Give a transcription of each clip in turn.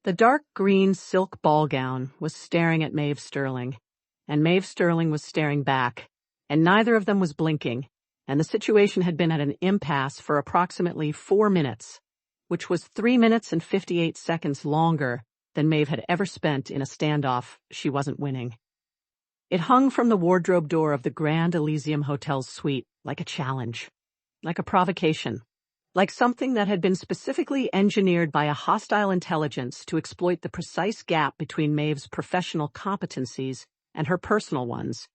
The dark green silk ball gown was staring at Maeve Sterling, and Maeve Sterling was staring back, and neither of them was blinking, and the situation had been at an impasse for approximately 4 minutes, which was 3 minutes and 58 seconds longer than Maeve had ever spent in a standoff she wasn't winning. It hung from the wardrobe door of the Grand Elysium Hotel's suite like a challenge, like a provocation, like something that had been specifically engineered by a hostile intelligence to exploit the precise gap between Maeve's professional competencies and her personal ones,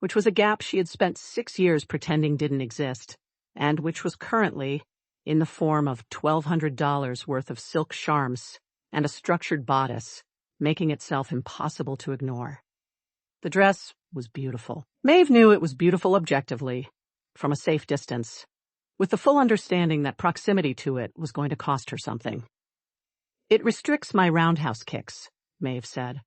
which was a gap she had spent 6 years pretending didn't exist, and which was currently in the form of $1,200 worth of silk charms and a structured bodice, making itself impossible to ignore. The dress was beautiful. Maeve knew it was beautiful objectively, from a safe distance, with the full understanding that proximity to it was going to cost her something. "It restricts my roundhouse kicks," Maeve said.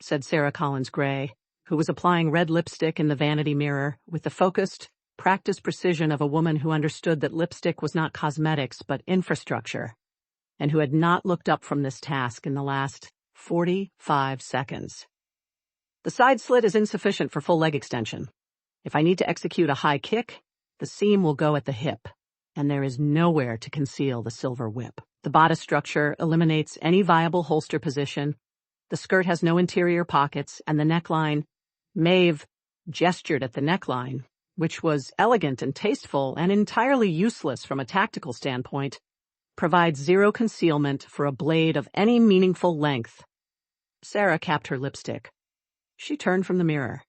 Said Sarah Collins Gray, who was applying red lipstick in the vanity mirror with the focused, practiced precision of a woman who understood that lipstick was not cosmetics but infrastructure, and who had not looked up from this task in the last 45 seconds. "The side slit is insufficient for full leg extension. If I need to execute a high kick, the seam will go at the hip, and there is nowhere to conceal the silver whip. The bodice structure eliminates any viable holster position. The skirt has no interior pockets, and the neckline," Maeve gestured at the neckline, which was elegant and tasteful and entirely useless from a tactical standpoint, "provides zero concealment for a blade of any meaningful length." Sarah capped her lipstick. She turned from the mirror.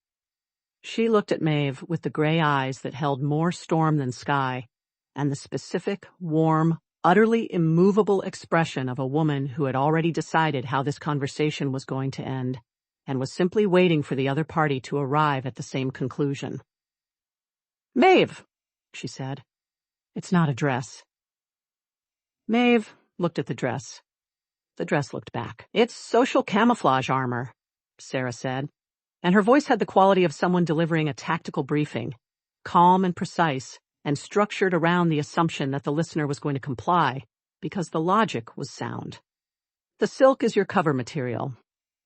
She looked at Maeve with the gray eyes that held more storm than sky, and the specific, warm, utterly immovable expression of a woman who had already decided how this conversation was going to end, and was simply waiting for the other party to arrive at the same conclusion. "Maeve," she said, "it's not a dress." Maeve looked at the dress. The dress looked back. "It's social camouflage armor," Sarah said, and her voice had the quality of someone delivering a tactical briefing, calm and precise, and structured around the assumption that the listener was going to comply, because the logic was sound. "The silk is your cover material.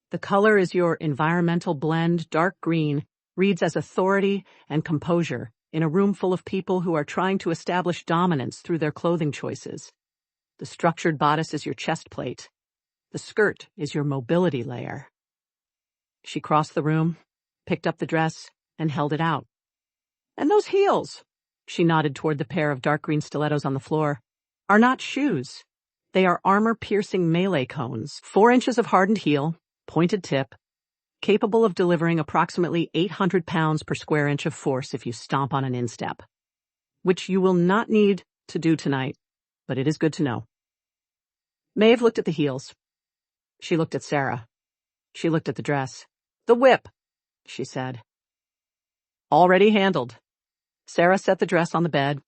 The color is your environmental blend, dark green, reads as authority and composure in a room full of people who are trying to establish dominance through their clothing choices. The structured bodice is your chest plate. The skirt is your mobility layer." She crossed the room, picked up the dress, and held it out. "And those heels," she nodded toward the pair of dark green stilettos on the floor, "are not shoes. They are armor-piercing melee cones, 4 inches of hardened heel, pointed tip, capable of delivering approximately 800 pounds per square inch of force if you stomp on an instep. Which you will not need to do tonight, but it is good to know." Maeve looked at the heels. She looked at Sarah. She looked at the dress. "The whip," she said. "Already handled." Sarah set the dress on the bed,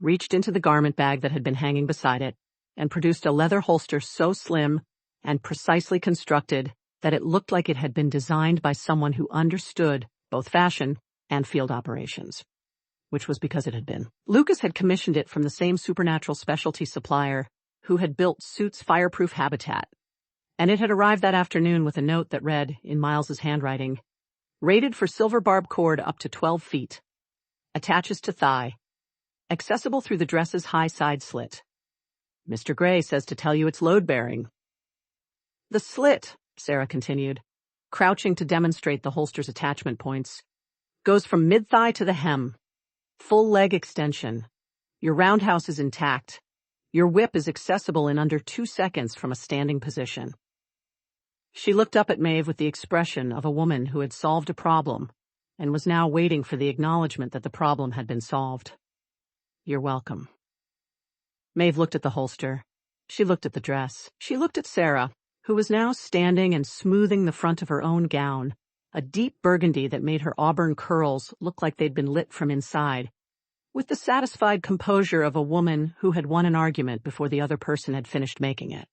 reached into the garment bag that had been hanging beside it, and produced a leather holster so slim and precisely constructed that it looked like it had been designed by someone who understood both fashion and field operations, which was because it had been. Lucas had commissioned it from the same supernatural specialty supplier who had built Soot's fireproof habitat, and it had arrived that afternoon with a note that read, in Miles's handwriting, "Rated for silver barb cord up to 12 feet. Attaches to thigh. Accessible through the dress's high side slit. Mr. Gray says to tell you it's load-bearing." "The slit," Sarah continued, crouching to demonstrate the holster's attachment points, "goes from mid-thigh to the hem. Full leg extension. Your roundhouse is intact. Your whip is accessible in under 2 seconds from a standing position." She looked up at Maeve with the expression of a woman who had solved a problem and was now waiting for the acknowledgement that the problem had been solved. "You're welcome." Maeve looked at the holster. She looked at the dress. She looked at Sarah, who was now standing and smoothing the front of her own gown, a deep burgundy that made her auburn curls look like they'd been lit from inside, with the satisfied composure of a woman who had won an argument before the other person had finished making it.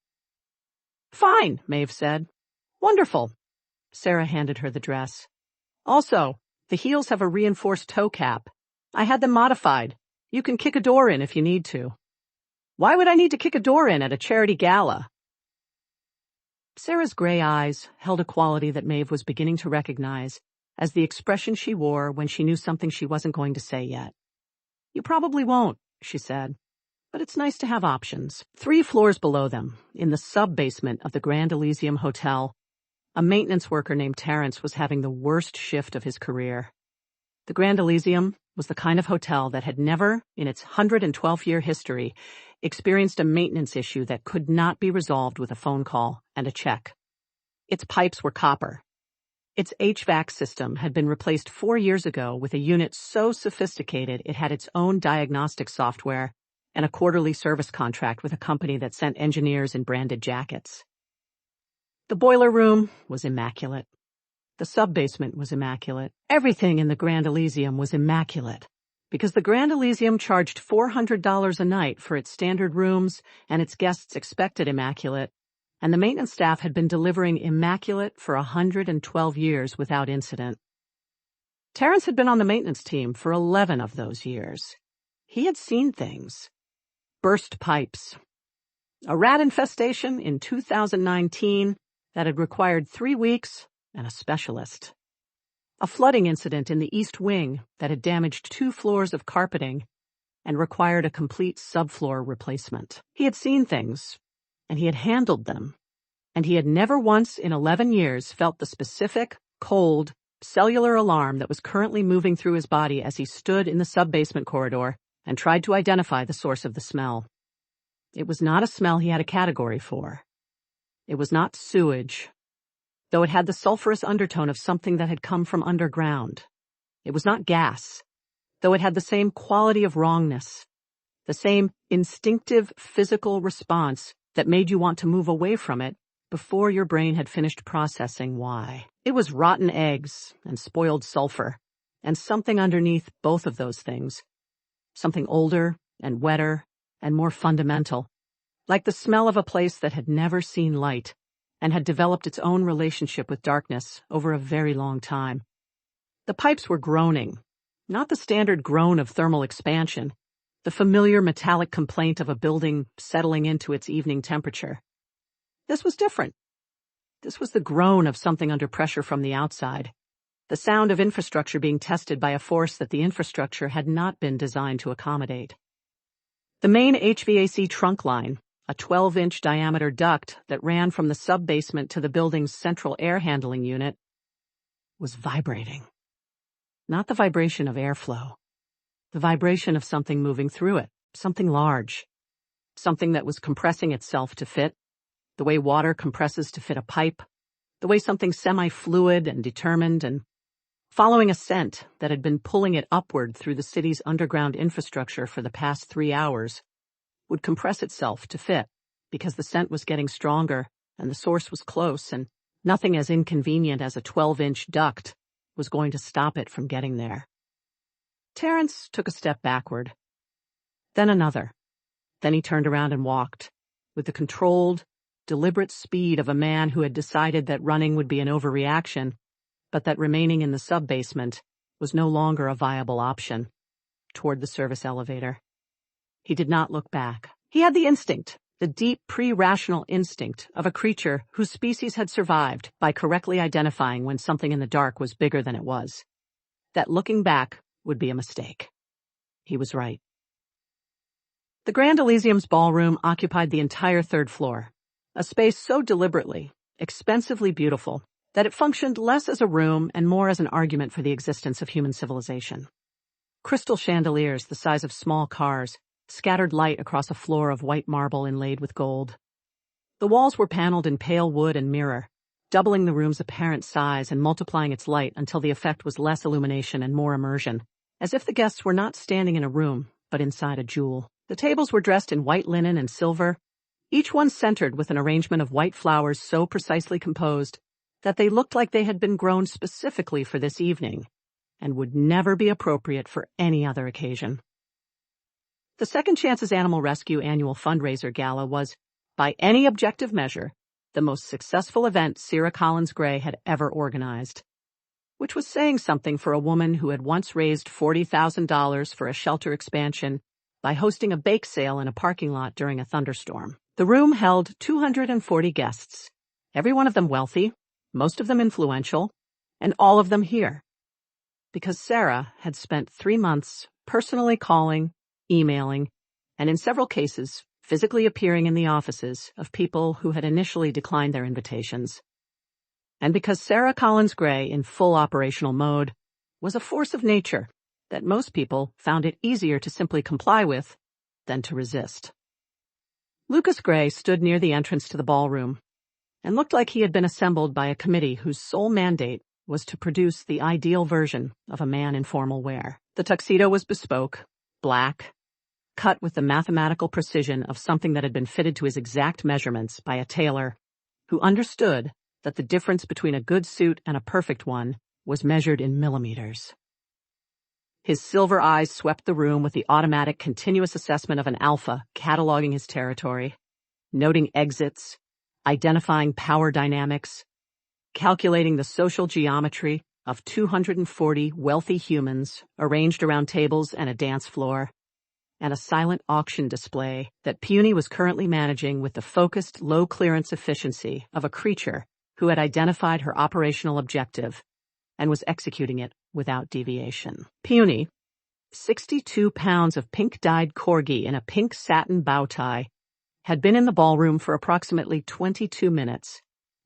"Fine," Maeve said. "Wonderful." Sarah handed her the dress. "Also, the heels have a reinforced toe cap. I had them modified. You can kick a door in if you need to." "Why would I need to kick a door in at a charity gala?" Sarah's gray eyes held a quality that Maeve was beginning to recognize as the expression she wore when she knew something she wasn't going to say yet. "You probably won't," she said, "but it's nice to have options." 3 floors below them, in the sub-basement of the Grand Elysium Hotel, a maintenance worker named Terrence was having the worst shift of his career. The Grand Elysium was the kind of hotel that had never, in its 112-year history, experienced a maintenance issue that could not be resolved with a phone call and a check. Its pipes were copper. Its HVAC system had been replaced 4 years ago with a unit so sophisticated it had its own diagnostic software and a quarterly service contract with a company that sent engineers in branded jackets. The boiler room was immaculate. The sub-basement was immaculate. Everything in the Grand Elysium was immaculate, because the Grand Elysium charged $400 a night for its standard rooms, and its guests expected immaculate, and the maintenance staff had been delivering immaculate for 112 years without incident. Terrence had been on the maintenance team for 11 of those years. He had seen things. Burst pipes. A rat infestation in 2019 that had required 3 weeks and a specialist. A flooding incident in the East Wing that had damaged 2 floors of carpeting and required a complete subfloor replacement. He had seen things, and he had handled them, and he had never once in 11 years felt the specific, cold, cellular alarm that was currently moving through his body as he stood in the sub-basement corridor and tried to identify the source of the smell. It was not a smell he had a category for. It was not sewage, though it had the sulfurous undertone of something that had come from underground. It was not gas, though it had the same quality of wrongness, the same instinctive physical response that made you want to move away from it before your brain had finished processing why. It was rotten eggs and spoiled sulfur, and something underneath both of those things, something older and wetter and more fundamental, like the smell of a place that had never seen light and had developed its own relationship with darkness over a very long time. The pipes were groaning, not the standard groan of thermal expansion, the familiar metallic complaint of a building settling into its evening temperature. This was different. This was the groan of something under pressure from the outside, the sound of infrastructure being tested by a force that the infrastructure had not been designed to accommodate. The main HVAC trunk line, a 12-inch diameter duct that ran from the sub-basement to the building's central air handling unit, was vibrating. Not the vibration of airflow. The vibration of something moving through it, something large, something that was compressing itself to fit, the way water compresses to fit a pipe, the way something semi-fluid and determined and following a scent that had been pulling it upward through the city's underground infrastructure for the past 3 hours would compress itself to fit because the scent was getting stronger and the source was close and nothing as inconvenient as a 12-inch duct was going to stop it from getting there. Terrence took a step backward, then another. Then he turned around and walked, with the controlled, deliberate speed of a man who had decided that running would be an overreaction, but that remaining in the sub-basement was no longer a viable option, toward the service elevator. He did not look back. He had the instinct, the deep pre-rational instinct of a creature whose species had survived by correctly identifying when something in the dark was bigger than it was. That looking back would be a mistake. He was right. The Grand Elysium's ballroom occupied the entire 3rd floor, a space so deliberately, expensively beautiful, that it functioned less as a room and more as an argument for the existence of human civilization. Crystal chandeliers the size of small cars scattered light across a floor of white marble inlaid with gold. The walls were paneled in pale wood and mirror, doubling the room's apparent size and multiplying its light until the effect was less illumination and more immersion, as if the guests were not standing in a room, but inside a jewel. The tables were dressed in white linen and silver, each one centered with an arrangement of white flowers so precisely composed that they looked like they had been grown specifically for this evening and would never be appropriate for any other occasion. The Second Chances Animal Rescue annual fundraiser gala was, by any objective measure, the most successful event Sarah Collins Gray had ever organized, which was saying something for a woman who had once raised $40,000 for a shelter expansion by hosting a bake sale in a parking lot during a thunderstorm. The room held 240 guests, Every one of them wealthy, most of them influential, and all of them here. Because Sarah had spent 3 months personally calling, emailing, and in several cases, physically appearing in the offices of people who had initially declined their invitations. And because Sarah Collins Gray, in full operational mode, was a force of nature that most people found it easier to simply comply with than to resist. Lucas Gray stood near the entrance to the ballroom and looked like he had been assembled by a committee whose sole mandate was to produce the ideal version of a man in formal wear. The tuxedo was bespoke, black, cut with the mathematical precision of something that had been fitted to his exact measurements by a tailor who understood that the difference between a good suit and a perfect one was measured in millimeters. His silver eyes swept the room with the automatic continuous assessment of an alpha, cataloging his territory, noting exits, identifying power dynamics, calculating the social geometry of 240 wealthy humans arranged around tables and a dance floor, and a silent auction display that Puny was currently managing with the focused, low-clearance efficiency of a creature who had identified her operational objective and was executing it without deviation. Puny, 62 pounds of pink-dyed Corgi in a pink satin bow tie, had been in the ballroom for approximately 22 minutes,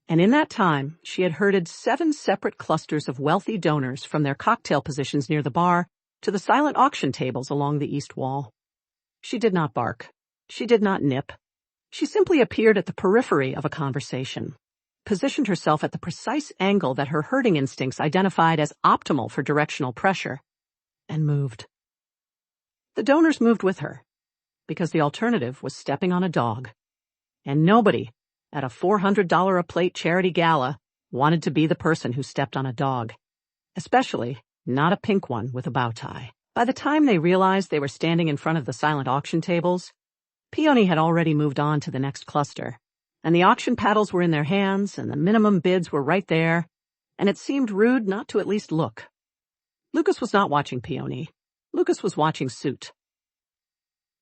and in that time she had herded 7 separate clusters of wealthy donors from their cocktail positions near the bar to the silent auction tables along the east wall. She did not bark. She did not nip. She simply appeared at the periphery of a conversation, positioned herself at the precise angle that her herding instincts identified as optimal for directional pressure, and moved. The donors moved with her, because the alternative was stepping on a dog, and nobody at a $400 a plate charity gala wanted to be the person who stepped on a dog, especially not a pink one with a bow tie. By the time they realized they were standing in front of the silent auction tables, Peony had already moved on to the next cluster, and the auction paddles were in their hands, and the minimum bids were right there, and it seemed rude not to at least look. Lucas was not watching Peony. Lucas was watching Soot.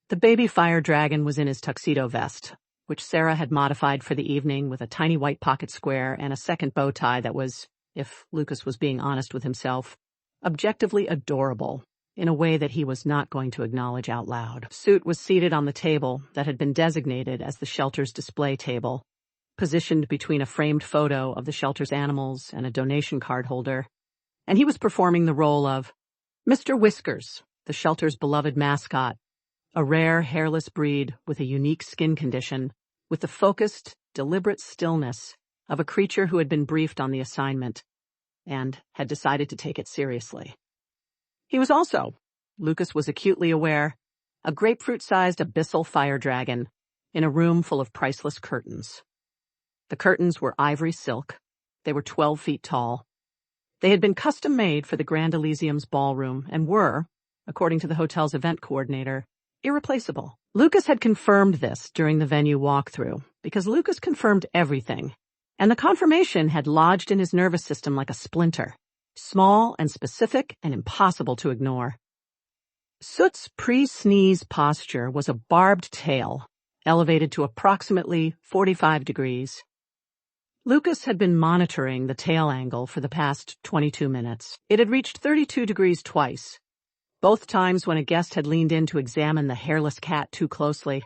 The baby fire dragon was in his tuxedo vest, which Sarah had modified for the evening with a tiny white pocket square and a second bow tie that was, if Lucas was being honest with himself, objectively adorable in a way that he was not going to acknowledge out loud. Soot was seated on the table that had been designated as the shelter's display table, positioned between a framed photo of the shelter's animals and a donation card holder, and he was performing the role of Mr. Whiskers, the shelter's beloved mascot, a rare hairless breed with a unique skin condition, with the focused, deliberate stillness of a creature who had been briefed on the assignment and had decided to take it seriously. He was also, Lucas was acutely aware, a grapefruit-sized abyssal fire dragon in a room full of priceless curtains. The curtains were ivory silk. They were 12 feet tall. They had been custom-made for the Grand Elysium's ballroom and were, according to the hotel's event coordinator, irreplaceable. Lucas had confirmed this during the venue walkthrough because Lucas confirmed everything, and the confirmation had lodged in his nervous system like a splinter, small and specific and impossible to ignore. Soot's pre-sneeze posture was a barbed tail, elevated to approximately 45 degrees. Lucas had been monitoring the tail angle for the past 22 minutes. It had reached 32 degrees twice, both times when a guest had leaned in to examine the hairless cat too closely,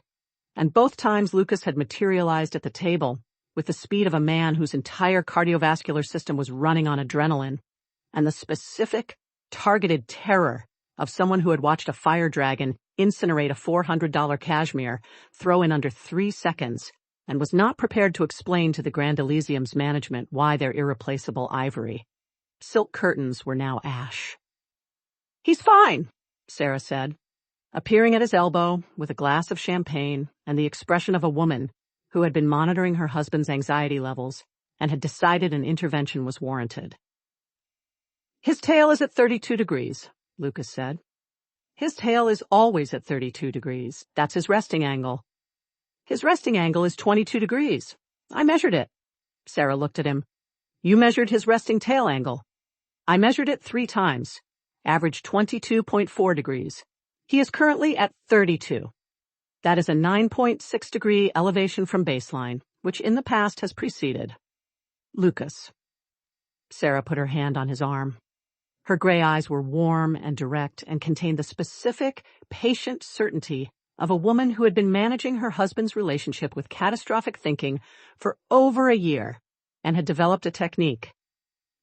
and both times Lucas had materialized at the table with the speed of a man whose entire cardiovascular system was running on adrenaline, and the specific, targeted terror of someone who had watched a fire dragon incinerate a $400 cashmere, throw in under 3 seconds, and was not prepared to explain to the Grand Elysium's management why their irreplaceable ivory, silk curtains were now ash. "He's fine," Sarah said, appearing at his elbow with a glass of champagne and the expression of a woman who had been monitoring her husband's anxiety levels and had decided an intervention was warranted. "His tail is at 32 degrees, Lucas said. "His tail is always at 32 degrees. That's his resting angle. His resting angle is 22 degrees. I measured it." Sarah looked at him. "You measured his resting tail angle." "I measured it 3 times. Average 22.4 degrees. He is currently at 32. That is a 9.6 degree elevation from baseline, which in the past has preceded Lucas. Sarah put her hand on his arm. Her gray eyes were warm and direct and contained the specific, patient certainty of a woman who had been managing her husband's relationship with catastrophic thinking for over a year and had developed a technique.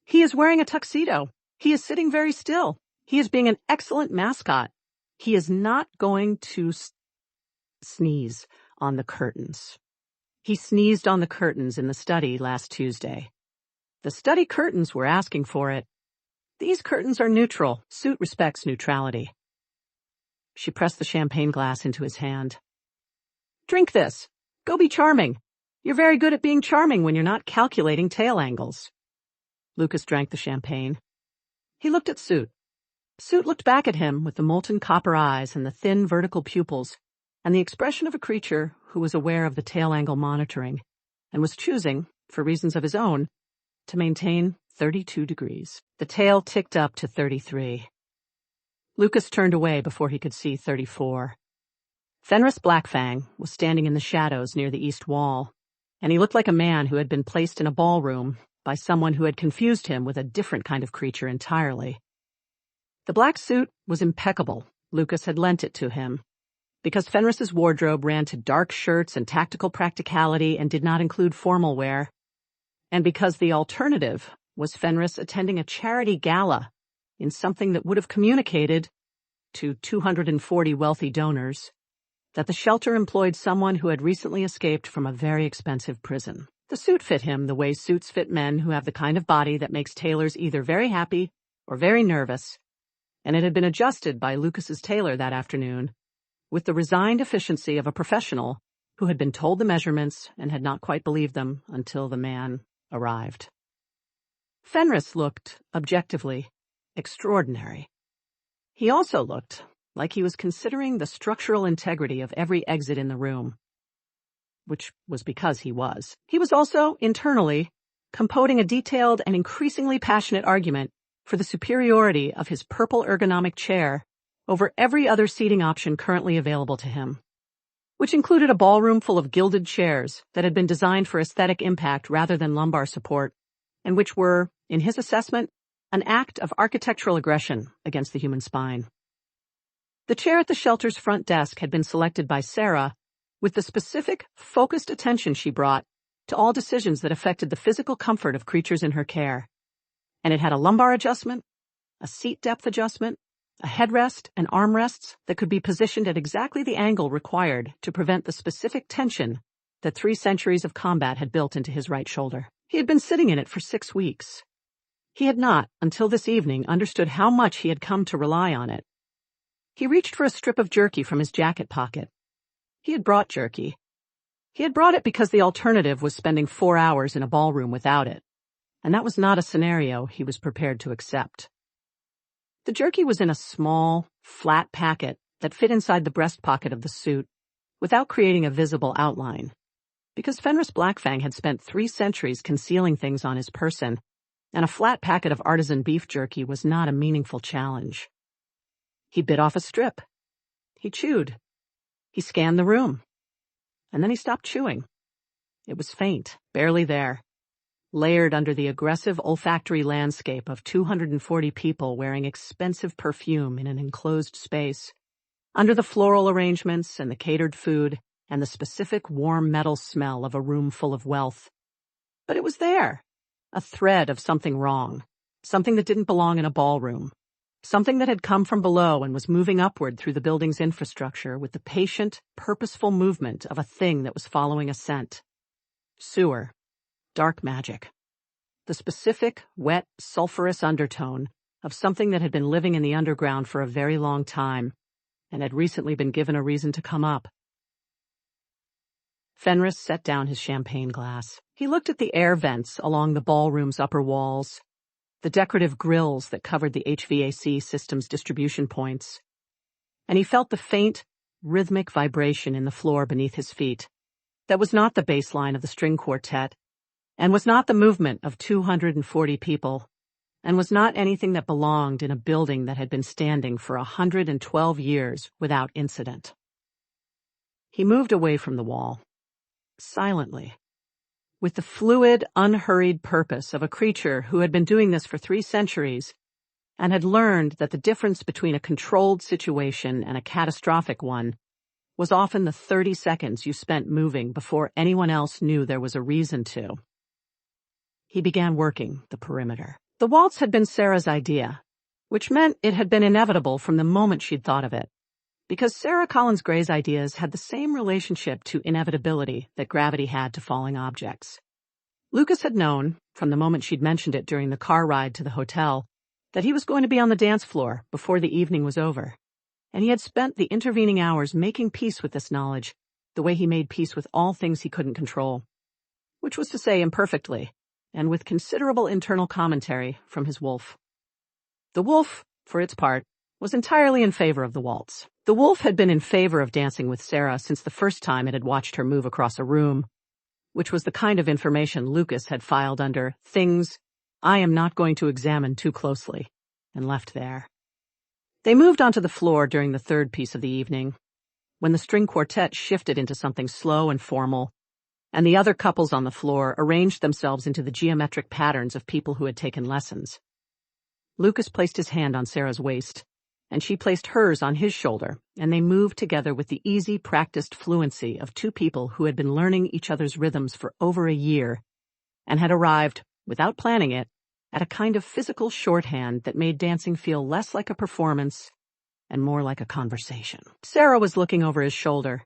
He is wearing a tuxedo. He is sitting very still. He is being an excellent mascot. He is not going to sneeze on the curtains. He sneezed on the curtains in the study last Tuesday. The study curtains were asking for it. These curtains are neutral. Soot respects neutrality. She pressed the champagne glass into his hand. Drink this. Go be charming. You're very good at being charming when you're not calculating tail angles. Lucas drank the champagne. He looked at Soot. Soot looked back at him with the molten copper eyes and the thin vertical pupils and the expression of a creature who was aware of the tail angle monitoring and was choosing, for reasons of his own, to maintain 32 degrees. The tail ticked up to 33. Lucas turned away before he could see 34. Fenris Blackfang was standing in the shadows near the east wall, and he looked like a man who had been placed in a ballroom by someone who had confused him with a different kind of creature entirely. The black suit was impeccable. Lucas had lent it to him, because Fenris's wardrobe ran to dark shirts and tactical practicality and did not include formal wear, and because the alternative was Fenris attending a charity gala in something that would have communicated to 240 wealthy donors that the shelter employed someone who had recently escaped from a very expensive prison. The suit fit him the way suits fit men who have the kind of body that makes tailors either very happy or very nervous, and it had been adjusted by Lucas's tailor that afternoon with the resigned efficiency of a professional who had been told the measurements and had not quite believed them until the man arrived. Fenris looked, objectively, extraordinary. He also looked like he was considering the structural integrity of every exit in the room, which was because he was. He was also, internally, composing a detailed and increasingly passionate argument for the superiority of his purple ergonomic chair over every other seating option currently available to him, which included a ballroom full of gilded chairs that had been designed for aesthetic impact rather than lumbar support, and which were, in his assessment, an act of architectural aggression against the human spine. The chair at the shelter's front desk had been selected by Sarah with the specific, focused attention she brought to all decisions that affected the physical comfort of creatures in her care. And it had a lumbar adjustment, a seat depth adjustment, a headrest and armrests that could be positioned at exactly the angle required to prevent the specific tension that 3 centuries of combat had built into his right shoulder. He had been sitting in it for 6 weeks. He had not, until this evening, understood how much he had come to rely on it. He reached for a strip of jerky from his jacket pocket. He had brought jerky. He had brought it because the alternative was spending 4 hours in a ballroom without it, and that was not a scenario he was prepared to accept. The jerky was in a small, flat packet that fit inside the breast pocket of the suit without creating a visible outline, because Fenris Blackfang had spent 3 centuries concealing things on his person, and a flat packet of artisan beef jerky was not a meaningful challenge. He bit off a strip. He chewed. He scanned the room. And then he stopped chewing. It was faint, barely there, layered under the aggressive olfactory landscape of 240 people wearing expensive perfume in an enclosed space, under the floral arrangements and the catered food and the specific warm metal smell of a room full of wealth. But it was there, a thread of something wrong, something that didn't belong in a ballroom, something that had come from below and was moving upward through the building's infrastructure with the patient, purposeful movement of a thing that was following a scent. Sewer. Dark magic. The specific, wet, sulfurous undertone of something that had been living in the underground for a very long time and had recently been given a reason to come up. Fenris set down his champagne glass. He looked at the air vents along the ballroom's upper walls, the decorative grills that covered the HVAC system's distribution points, and he felt the faint, rhythmic vibration in the floor beneath his feet. That was not the bass line of the string quartet, and was not the movement of 240 people, and was not anything that belonged in a building that had been standing for 112 years without incident. He moved away from the wall, silently, with the fluid, unhurried purpose of a creature who had been doing this for 3 centuries and had learned that the difference between a controlled situation and a catastrophic one was often the 30 seconds you spent moving before anyone else knew there was a reason to. He began working the perimeter. The waltz had been Sarah's idea, which meant it had been inevitable from the moment she'd thought of it, because Sarah Collins Gray's ideas had the same relationship to inevitability that gravity had to falling objects. Lucas had known, from the moment she'd mentioned it during the car ride to the hotel, that he was going to be on the dance floor before the evening was over, and he had spent the intervening hours making peace with this knowledge, the way he made peace with all things he couldn't control, which was to say imperfectly, and with considerable internal commentary from his wolf. The wolf, for its part, was entirely in favor of the waltz. The wolf had been in favor of dancing with Sarah since the first time it had watched her move across a room, which was the kind of information Lucas had filed under things I am not going to examine too closely, and left there. They moved onto the floor during the third piece of the evening, when the string quartet shifted into something slow and formal, and the other couples on the floor arranged themselves into the geometric patterns of people who had taken lessons. Lucas placed his hand on Sarah's waist, and she placed hers on his shoulder, and they moved together with the easy, practiced fluency of 2 people who had been learning each other's rhythms for over a year, and had arrived, without planning it, at a kind of physical shorthand that made dancing feel less like a performance and more like a conversation. Sarah was looking over his shoulder.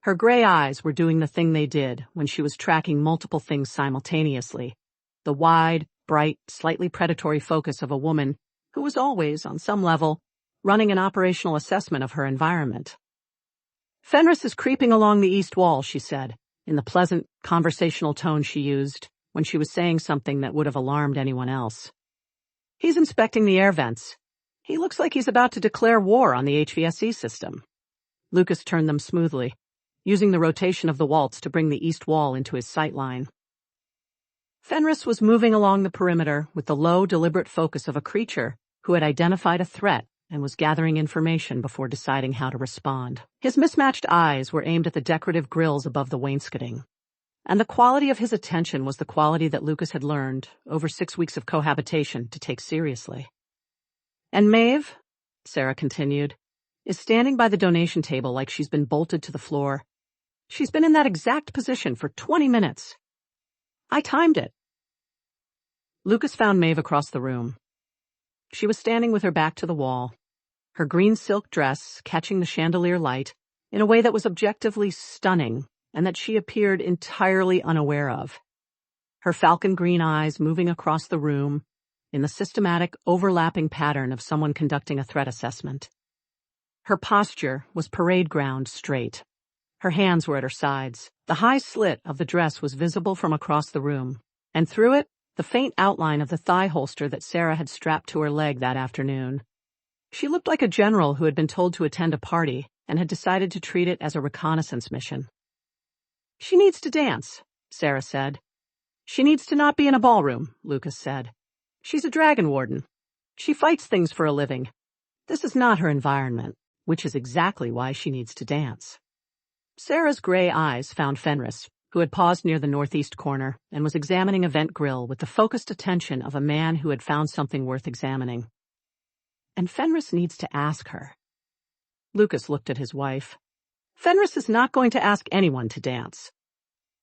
Her gray eyes were doing the thing they did when she was tracking multiple things simultaneously, the wide, bright, slightly predatory focus of a woman who was always, on some level, running an operational assessment of her environment. Fenris is creeping along the east wall, she said, in the pleasant, conversational tone she used when she was saying something that would have alarmed anyone else. He's inspecting the air vents. He looks like he's about to declare war on the HVAC system. Lucas turned them smoothly, using the rotation of the waltz to bring the east wall into his sight line. Fenris was moving along the perimeter with the low, deliberate focus of a creature who had identified a threat and was gathering information before deciding how to respond. His mismatched eyes were aimed at the decorative grills above the wainscoting, and the quality of his attention was the quality that Lucas had learned, over 6 weeks of cohabitation, to take seriously. And Maeve, Sarah continued, is standing by the donation table like she's been bolted to the floor. She's been in that exact position for 20 minutes. I timed it. Lucas found Maeve across the room. She was standing with her back to the wall, her green silk dress catching the chandelier light in a way that was objectively stunning and that she appeared entirely unaware of. Her falcon green eyes moving across the room in the systematic, overlapping pattern of someone conducting a threat assessment. Her posture was parade ground straight. Her hands were at her sides. The high slit of the dress was visible from across the room, and through it, the faint outline of the thigh holster that Sarah had strapped to her leg that afternoon. She looked like a general who had been told to attend a party and had decided to treat it as a reconnaissance mission. She needs to dance, Sarah said. She needs to not be in a ballroom, Lucas said. She's a dragon warden. She fights things for a living. This is not her environment, which is exactly why she needs to dance. Sarah's gray eyes found Fenris, who had paused near the northeast corner and was examining a vent grill with the focused attention of a man who had found something worth examining. And Fenris needs to ask her. Lucas looked at his wife. Fenris is not going to ask anyone to dance.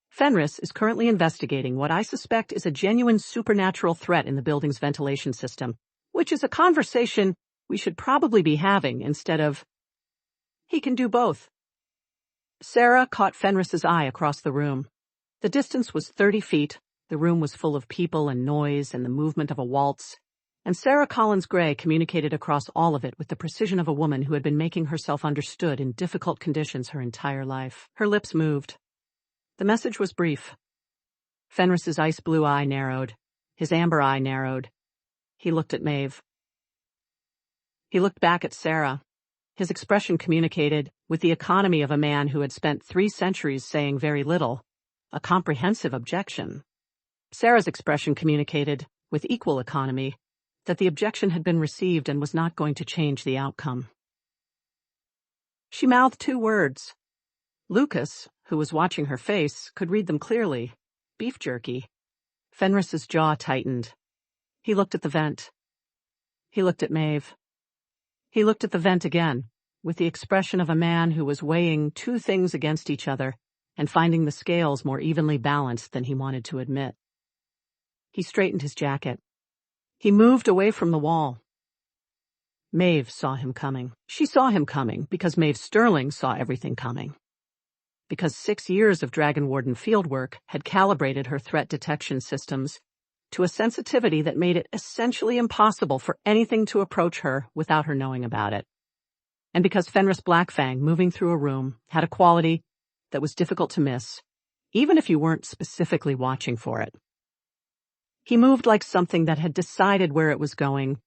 Fenris is currently investigating what I suspect is a genuine supernatural threat in the building's ventilation system, which is a conversation we should probably be having instead of... He can do both. Sarah caught Fenris's eye across the room. The distance was 30 feet, the room was full of people and noise and the movement of a waltz, and Sarah Collins Gray communicated across all of it with the precision of a woman who had been making herself understood in difficult conditions her entire life. Her lips moved. The message was brief. Fenris's ice blue eye narrowed. His amber eye narrowed. He looked at Maeve. He looked back at Sarah. His expression communicated, with the economy of a man who had spent 3 centuries saying very little, a comprehensive objection. Sarah's expression communicated, with equal economy, that the objection had been received and was not going to change the outcome. She mouthed 2 words. Lucas, who was watching her face, could read them clearly. beef jerky. Fenris's jaw tightened. He looked at the vent. He looked at Maeve. He looked at the vent again, with the expression of a man who was weighing two things against each other and finding the scales more evenly balanced than he wanted to admit. He straightened his jacket. He moved away from the wall. Maeve saw him coming. She saw him coming because Maeve Sterling saw everything coming. Because 6 years of Dragon Warden fieldwork had calibrated her threat detection systems to a sensitivity that made it essentially impossible for anything to approach her without her knowing about it. And because Fenris Blackfang, moving through a room, had a quality that was difficult to miss, even if you weren't specifically watching for it. He moved like something that had decided where it was going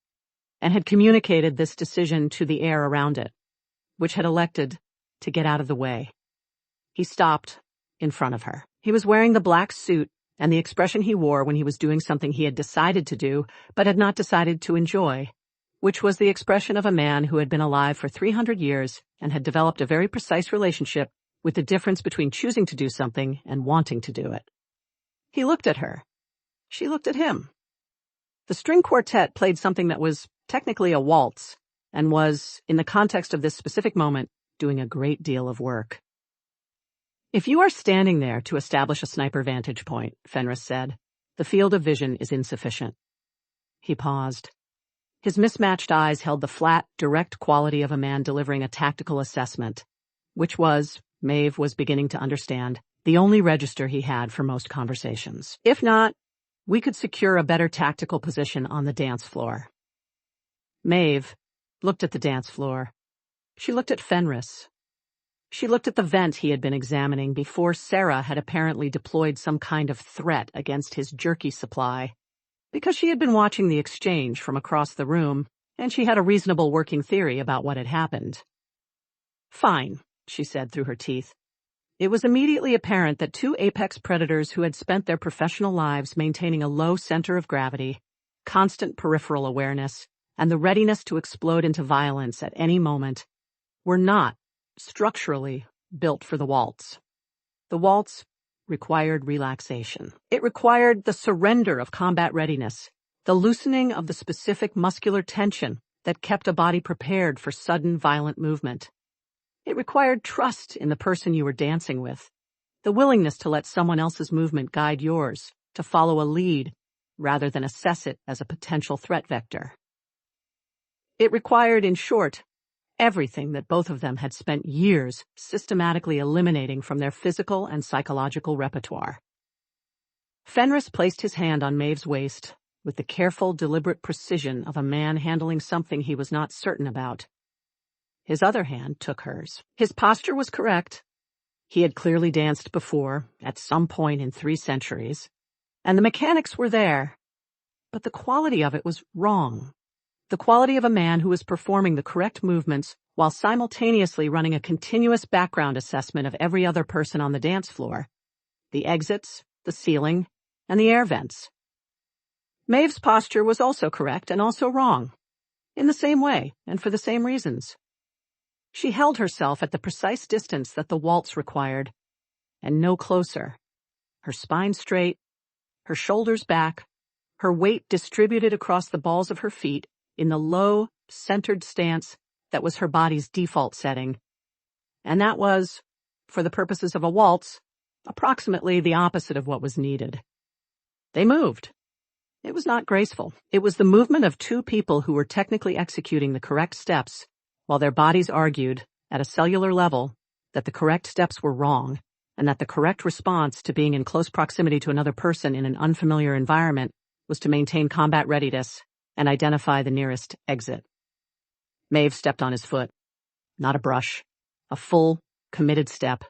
and had communicated this decision to the air around it, which had elected to get out of the way. He stopped in front of her. He was wearing the black suit and the expression he wore when he was doing something he had decided to do but had not decided to enjoy, which was the expression of a man who had been alive for 300 years and had developed a very precise relationship with the difference between choosing to do something and wanting to do it. He looked at her. She looked at him. The string quartet played something that was technically a waltz and was, in the context of this specific moment, doing a great deal of work. If you are standing there to establish a sniper vantage point, Fenris said, the field of vision is insufficient. He paused. His mismatched eyes held the flat, direct quality of a man delivering a tactical assessment, which was, Maeve was beginning to understand, the only register he had for most conversations. If not, we could secure a better tactical position on the dance floor. Maeve looked at the dance floor. She looked at Fenris. She looked at the vent he had been examining before Sarah had apparently deployed some kind of threat against his jerky supply, because she had been watching the exchange from across the room, and she had a reasonable working theory about what had happened. Fine, she said through her teeth. It was immediately apparent that two apex predators who had spent their professional lives maintaining a low center of gravity, constant peripheral awareness, and the readiness to explode into violence at any moment, were not structurally built for the waltz. The waltz required relaxation. It required the surrender of combat readiness, the loosening of the specific muscular tension that kept a body prepared for sudden violent movement. It required trust in the person you were dancing with, the willingness to let someone else's movement guide yours, to follow a lead rather than assess it as a potential threat vector. It required, in short, everything that both of them had spent years systematically eliminating from their physical and psychological repertoire. Fenris placed his hand on Maeve's waist with the careful, deliberate precision of a man handling something he was not certain about. His other hand took hers. His posture was correct. He had clearly danced before, at some point in 3 centuries, and the mechanics were there, but the quality of it was wrong. The quality of a man who was performing the correct movements while simultaneously running a continuous background assessment of every other person on the dance floor, the exits, the ceiling, and the air vents. Maeve's posture was also correct and also wrong, in the same way and for the same reasons. She held herself at the precise distance that the waltz required, and no closer. Her spine straight, her shoulders back, her weight distributed across the balls of her feet in the low, centered stance that was her body's default setting. And that was, for the purposes of a waltz, approximately the opposite of what was needed. They moved. It was not graceful. It was the movement of two people who were technically executing the correct steps, while their bodies argued, at a cellular level, that the correct steps were wrong, and that the correct response to being in close proximity to another person in an unfamiliar environment was to maintain combat readiness and identify the nearest exit. Maeve stepped on his foot. Not a brush. A full, committed step.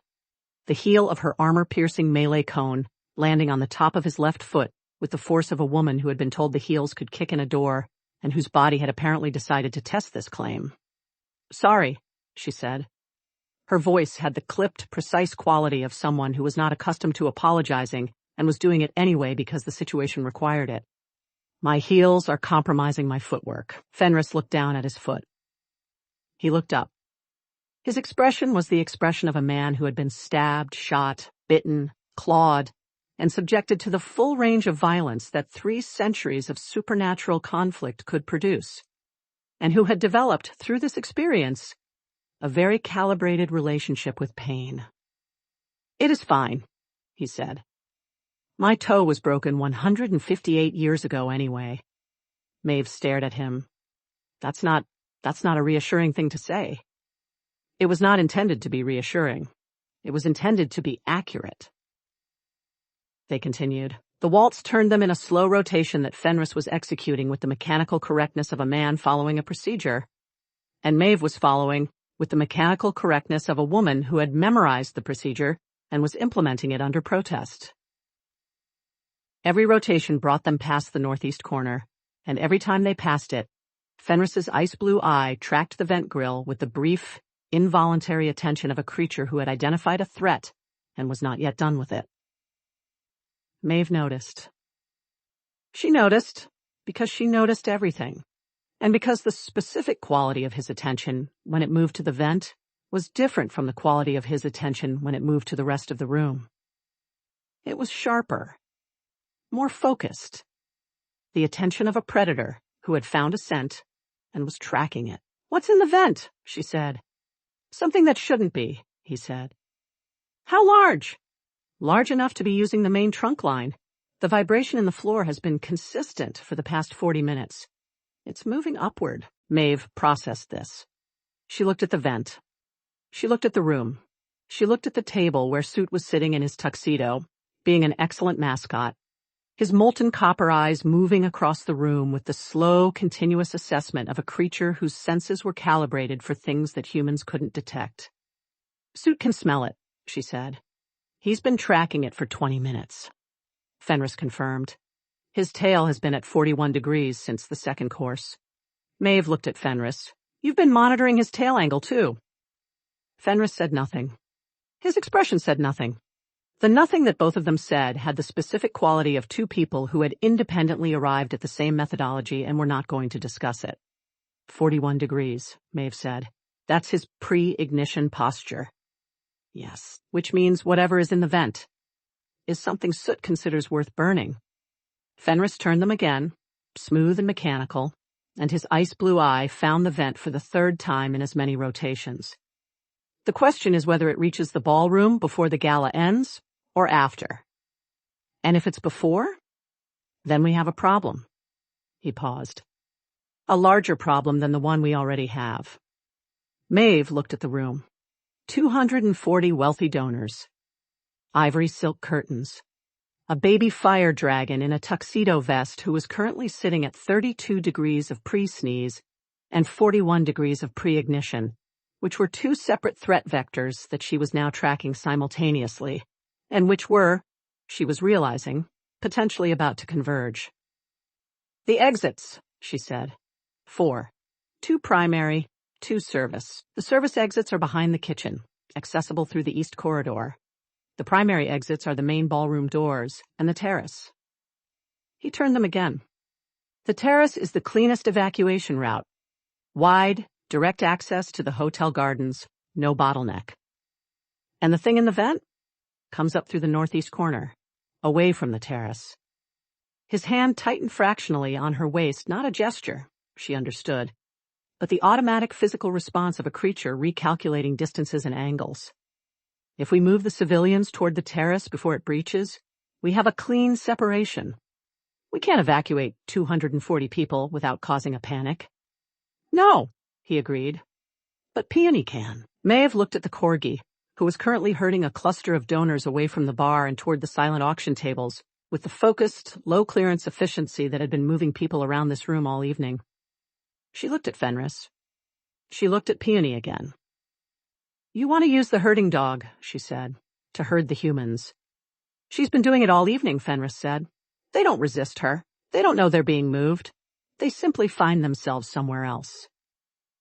The heel of her armor-piercing melee cone landing on the top of his left foot with the force of a woman who had been told the heels could kick in a door and whose body had apparently decided to test this claim. Sorry, she said. Her voice had the clipped, precise quality of someone who was not accustomed to apologizing and was doing it anyway because the situation required it. My heels are compromising my footwork. Fenris looked down at his foot. He looked up. His expression was the expression of a man who had been stabbed, shot, bitten, clawed, and subjected to the full range of violence that 3 centuries of supernatural conflict could produce, and who had developed, through this experience, a very calibrated relationship with pain. "It is fine," he said. "My toe was broken 158 years ago anyway." Maeve stared at him. That's not a reassuring thing to say. It was not intended to be reassuring. It was intended to be accurate. They continued. The waltz turned them in a slow rotation that Fenris was executing with the mechanical correctness of a man following a procedure, and Maeve was following with the mechanical correctness of a woman who had memorized the procedure and was implementing it under protest. Every rotation brought them past the northeast corner, and every time they passed it, Fenris's ice-blue eye tracked the vent grill with the brief, involuntary attention of a creature who had identified a threat and was not yet done with it. Maeve noticed. She noticed because she noticed everything, and because the specific quality of his attention when it moved to the vent was different from the quality of his attention when it moved to the rest of the room. It was sharper, more focused, the attention of a predator who had found a scent and was tracking it. "What's in the vent?" she said. "Something that shouldn't be," he said. "How large?" "Large enough to be using the main trunk line. The vibration in the floor has been consistent for the past 40 minutes. It's moving upward." Maeve processed this. She looked at the vent. She looked at the room. She looked at the table where Soot was sitting in his tuxedo, being an excellent mascot, his molten copper eyes moving across the room with the slow, continuous assessment of a creature whose senses were calibrated for things that humans couldn't detect. "Soot can smell it," she said. "He's been tracking it for 20 minutes. Fenris confirmed. "His tail has been at 41 degrees since the second course." Maeve looked at Fenris. "You've been monitoring his tail angle, too." Fenris said nothing. His expression said nothing. The nothing that both of them said had the specific quality of 2 people who had independently arrived at the same methodology and were not going to discuss it. 41 degrees, Maeve said. "That's his pre-ignition posture." "Yes, which means whatever is in the vent is something Soot considers worth burning." Fenris turned them again, smooth and mechanical, and his ice-blue eye found the vent for the 3rd time in as many rotations. "The question is whether it reaches the ballroom before the gala ends or after. And if it's before, then we have a problem." He paused. "A larger problem than the one we already have." Maeve looked at the room. 240 wealthy donors. Ivory silk curtains. A baby fire dragon in a tuxedo vest who was currently sitting at 32 degrees of pre-sneeze and 41 degrees of pre-ignition, which were 2 separate threat vectors that she was now tracking simultaneously, and which were, she was realizing, potentially about to converge. "The exits," she said. 4. 2 primary, 2 service. The service exits are behind the kitchen, accessible through the east corridor. The primary exits are the main ballroom doors and the terrace. He turned them again. "The terrace is the cleanest evacuation route. Wide, direct access to the hotel gardens, no bottleneck. And the thing in the vent comes up through the northeast corner, away from the terrace." His hand tightened fractionally on her waist, not a gesture, she understood, but the automatic physical response of a creature recalculating distances and angles. "If we move the civilians toward the terrace before it breaches, we have a clean separation. We can't evacuate 240 people without causing a panic." "No," he agreed. "But Peony can." Maeve looked at the Corgi, who was currently herding a cluster of donors away from the bar and toward the silent auction tables, with the focused, low-clearance efficiency that had been moving people around this room all evening. She looked at Fenris. She looked at Peony again. "You want to use the herding dog," she said, "to herd the humans." "She's been doing it all evening," Fenris said. "They don't resist her. They don't know they're being moved. They simply find themselves somewhere else."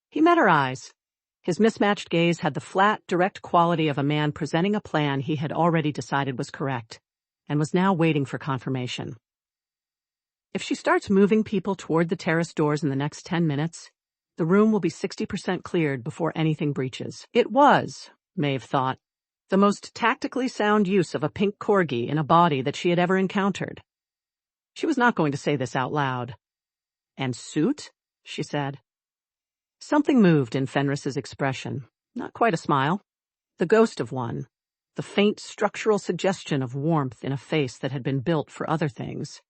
He met her eyes. His mismatched gaze had the flat, direct quality of a man presenting a plan he had already decided was correct, and was now waiting for confirmation. "If she starts moving people toward the terrace doors in the next 10 minutes, the room will be 60% cleared before anything breaches." It was, Maeve thought, The most tactically sound use of a pink Corgi in a body that she had ever encountered. She was not going to say this out loud. "And Soot?" she said. Something moved in Fenris's expression. Not quite a smile. The ghost of one. The faint structural suggestion of warmth in a face that had been built for other things.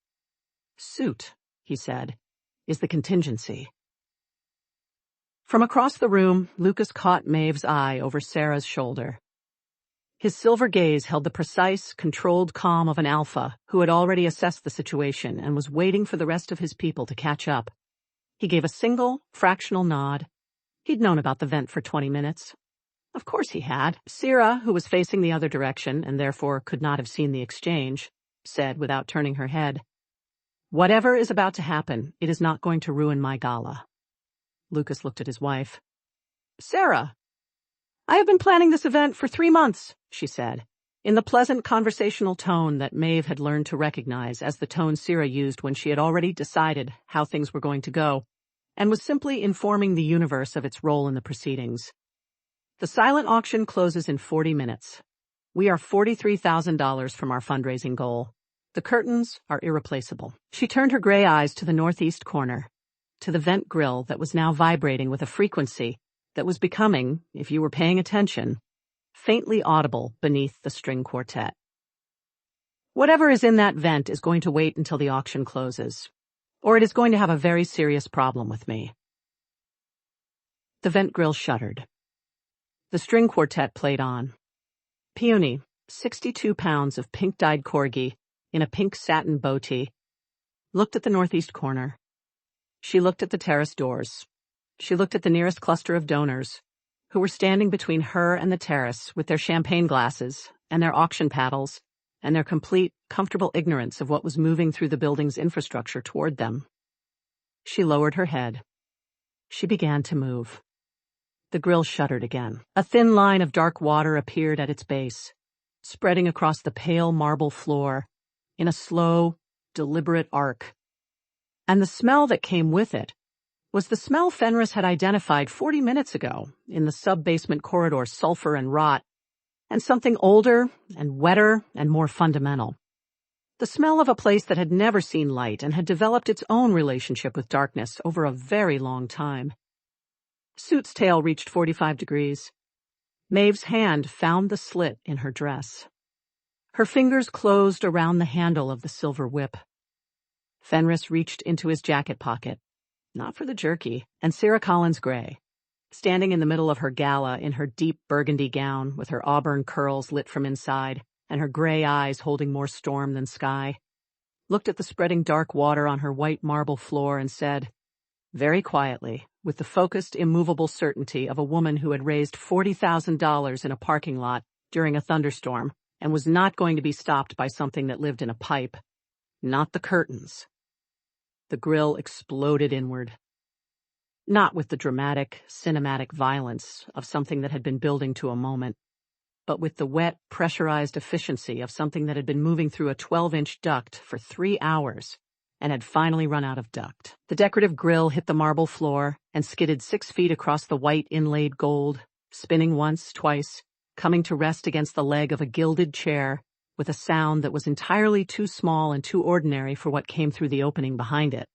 "Soot," he said, "is the contingency." From across the room, Lucas caught Maeve's eye over Sarah's shoulder. His silver gaze held the precise, controlled calm of an alpha who had already assessed the situation and was waiting for the rest of his people to catch up. He gave a single, fractional nod. He'd known about the vent for 20 minutes. Of course he had. Syrah, who was facing the other direction and therefore could not have seen the exchange, said without turning her head, "Whatever is about to happen, it is not going to ruin my gala." Lucas looked at his wife. "Sarah, I have been planning this event for 3 months, she said, in the pleasant conversational tone that Maeve had learned to recognize as the tone Syrah used when she had already decided how things were going to go, and was simply informing the universe of its role in the proceedings. "The silent auction closes in 40 minutes. We are $43,000 from our fundraising goal. The curtains are irreplaceable." She turned her gray eyes to the northeast corner, to the vent grill that was now vibrating with a frequency that was becoming, if you were paying attention, faintly audible beneath the string quartet. "Whatever is in that vent is going to wait until the auction closes, or it is going to have a very serious problem with me." The vent grill shuddered. The string quartet played on. Peony, 62 pounds of pink-dyed Corgi, in a pink satin bow tee, looked at the northeast corner. She looked at the terrace doors. She looked at the nearest cluster of donors, who were standing between her and the terrace with their champagne glasses and their auction paddles and their complete, comfortable ignorance of what was moving through the building's infrastructure toward them. She lowered her head. She began to move. The grill shuddered again. A thin line of dark water appeared at its base, spreading across the pale marble floor in a slow, deliberate arc. And the smell that came with it was the smell Fenris had identified 40 minutes ago in the sub-basement corridor sulfur and rot, and something older and wetter and more fundamental. The smell of a place that had never seen light and had developed its own relationship with darkness over a very long time. Soot's tail reached 45 degrees. Maeve's hand found the slit in her dress. Her fingers closed around the handle of the silver whip. Fenris reached into his jacket pocket, not for the jerky, and Sarah Collins Gray, standing in the middle of her gala in her deep burgundy gown with her auburn curls lit from inside and her gray eyes holding more storm than sky, looked at the spreading dark water on her white marble floor and said, very quietly, with the focused, immovable certainty of a woman who had raised $40,000 in a parking lot during a thunderstorm and was not going to be stopped by something that lived in a pipe, "Not the curtains." The grill exploded inward. Not with the dramatic, cinematic violence of something that had been building to a moment, but with the wet, pressurized efficiency of something that had been moving through a 12-inch duct for 3 hours and had finally run out of duct. The decorative grill hit the marble floor and skidded 6 feet across the white inlaid gold, spinning once, twice, coming to rest against the leg of a gilded chair with a sound that was entirely too small and too ordinary for what came through the opening behind it.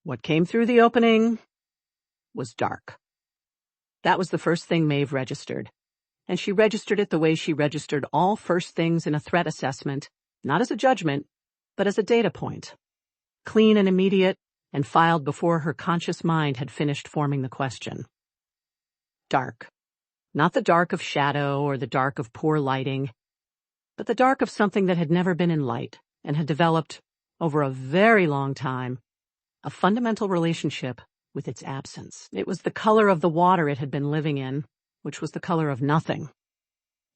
What came through the opening was dark. That was the first thing Maeve registered, and she registered it the way she registered all first things in a threat assessment, not as a judgment, but as a data point, clean and immediate, and filed before her conscious mind had finished forming the question. Dark. Not the dark of shadow or the dark of poor lighting, but the dark of something that had never been in light and had developed, over a very long time, a fundamental relationship with its absence. It was the color of the water it had been living in, which was the color of nothing.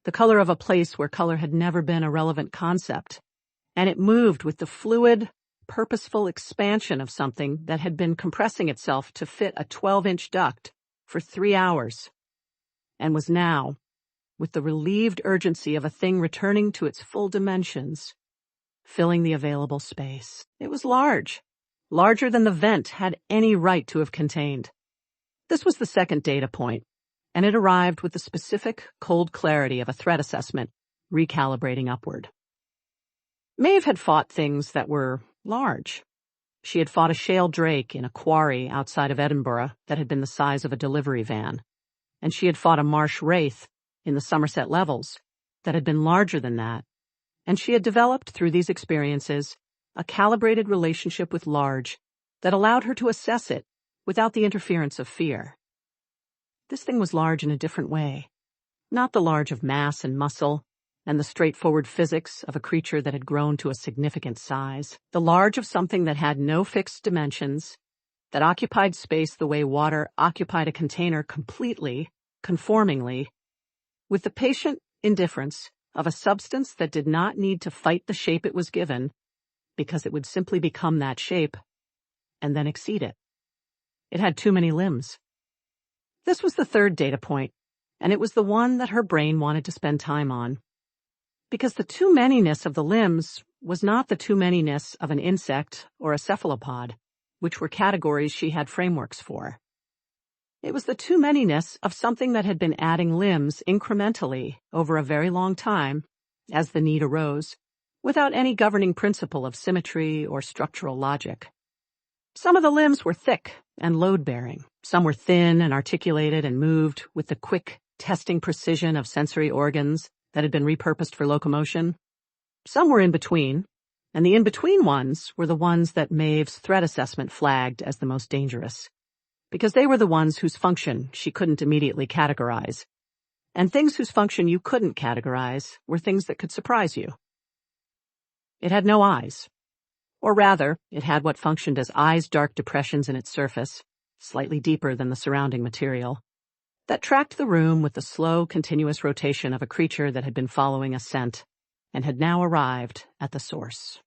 The color of a place where color had never been a relevant concept, and it moved with the fluid, purposeful expansion of something that had been compressing itself to fit a 12-inch duct for 3 hours, and was now, with the relieved urgency of a thing returning to its full dimensions, filling the available space. It was large, larger than the vent had any right to have contained. This was the second data point, and it arrived with the specific, cold clarity of a threat assessment, recalibrating upward. Maeve had fought things that were large. She had fought a shale drake in a quarry outside of Edinburgh that had been the size of a delivery van, and she had fought a marsh wraith in the Somerset Levels that had been larger than that, and she had developed through these experiences a calibrated relationship with large that allowed her to assess it without the interference of fear. This thing was large in a different way, not the large of mass and muscle and the straightforward physics of a creature that had grown to a significant size, the large of something that had no fixed dimensions, that occupied space the way water occupied a container completely, conformingly, with the patient indifference of a substance that did not need to fight the shape it was given, because it would simply become that shape and then exceed it. It had too many limbs. This was the third data point, and it was the one that her brain wanted to spend time on. Because the too manyness of the limbs was not the too manyness of an insect or a cephalopod, which were categories she had frameworks for. It was the too manyness of something that had been adding limbs incrementally over a very long time, as the need arose, without any governing principle of symmetry or structural logic. Some of the limbs were thick and load-bearing. Some were thin and articulated and moved with the quick, testing precision of sensory organs that had been repurposed for locomotion. Some were in between, and the in-between ones were the ones that Maeve's threat assessment flagged as the most dangerous, because they were the ones whose function she couldn't immediately categorize, and things whose function you couldn't categorize were things that could surprise you. It had no eyes, or rather, it had what functioned as eyes-dark depressions in its surface, slightly deeper than the surrounding material, that tracked the room with the slow, continuous rotation of a creature that had been following a scent and had now arrived at the source.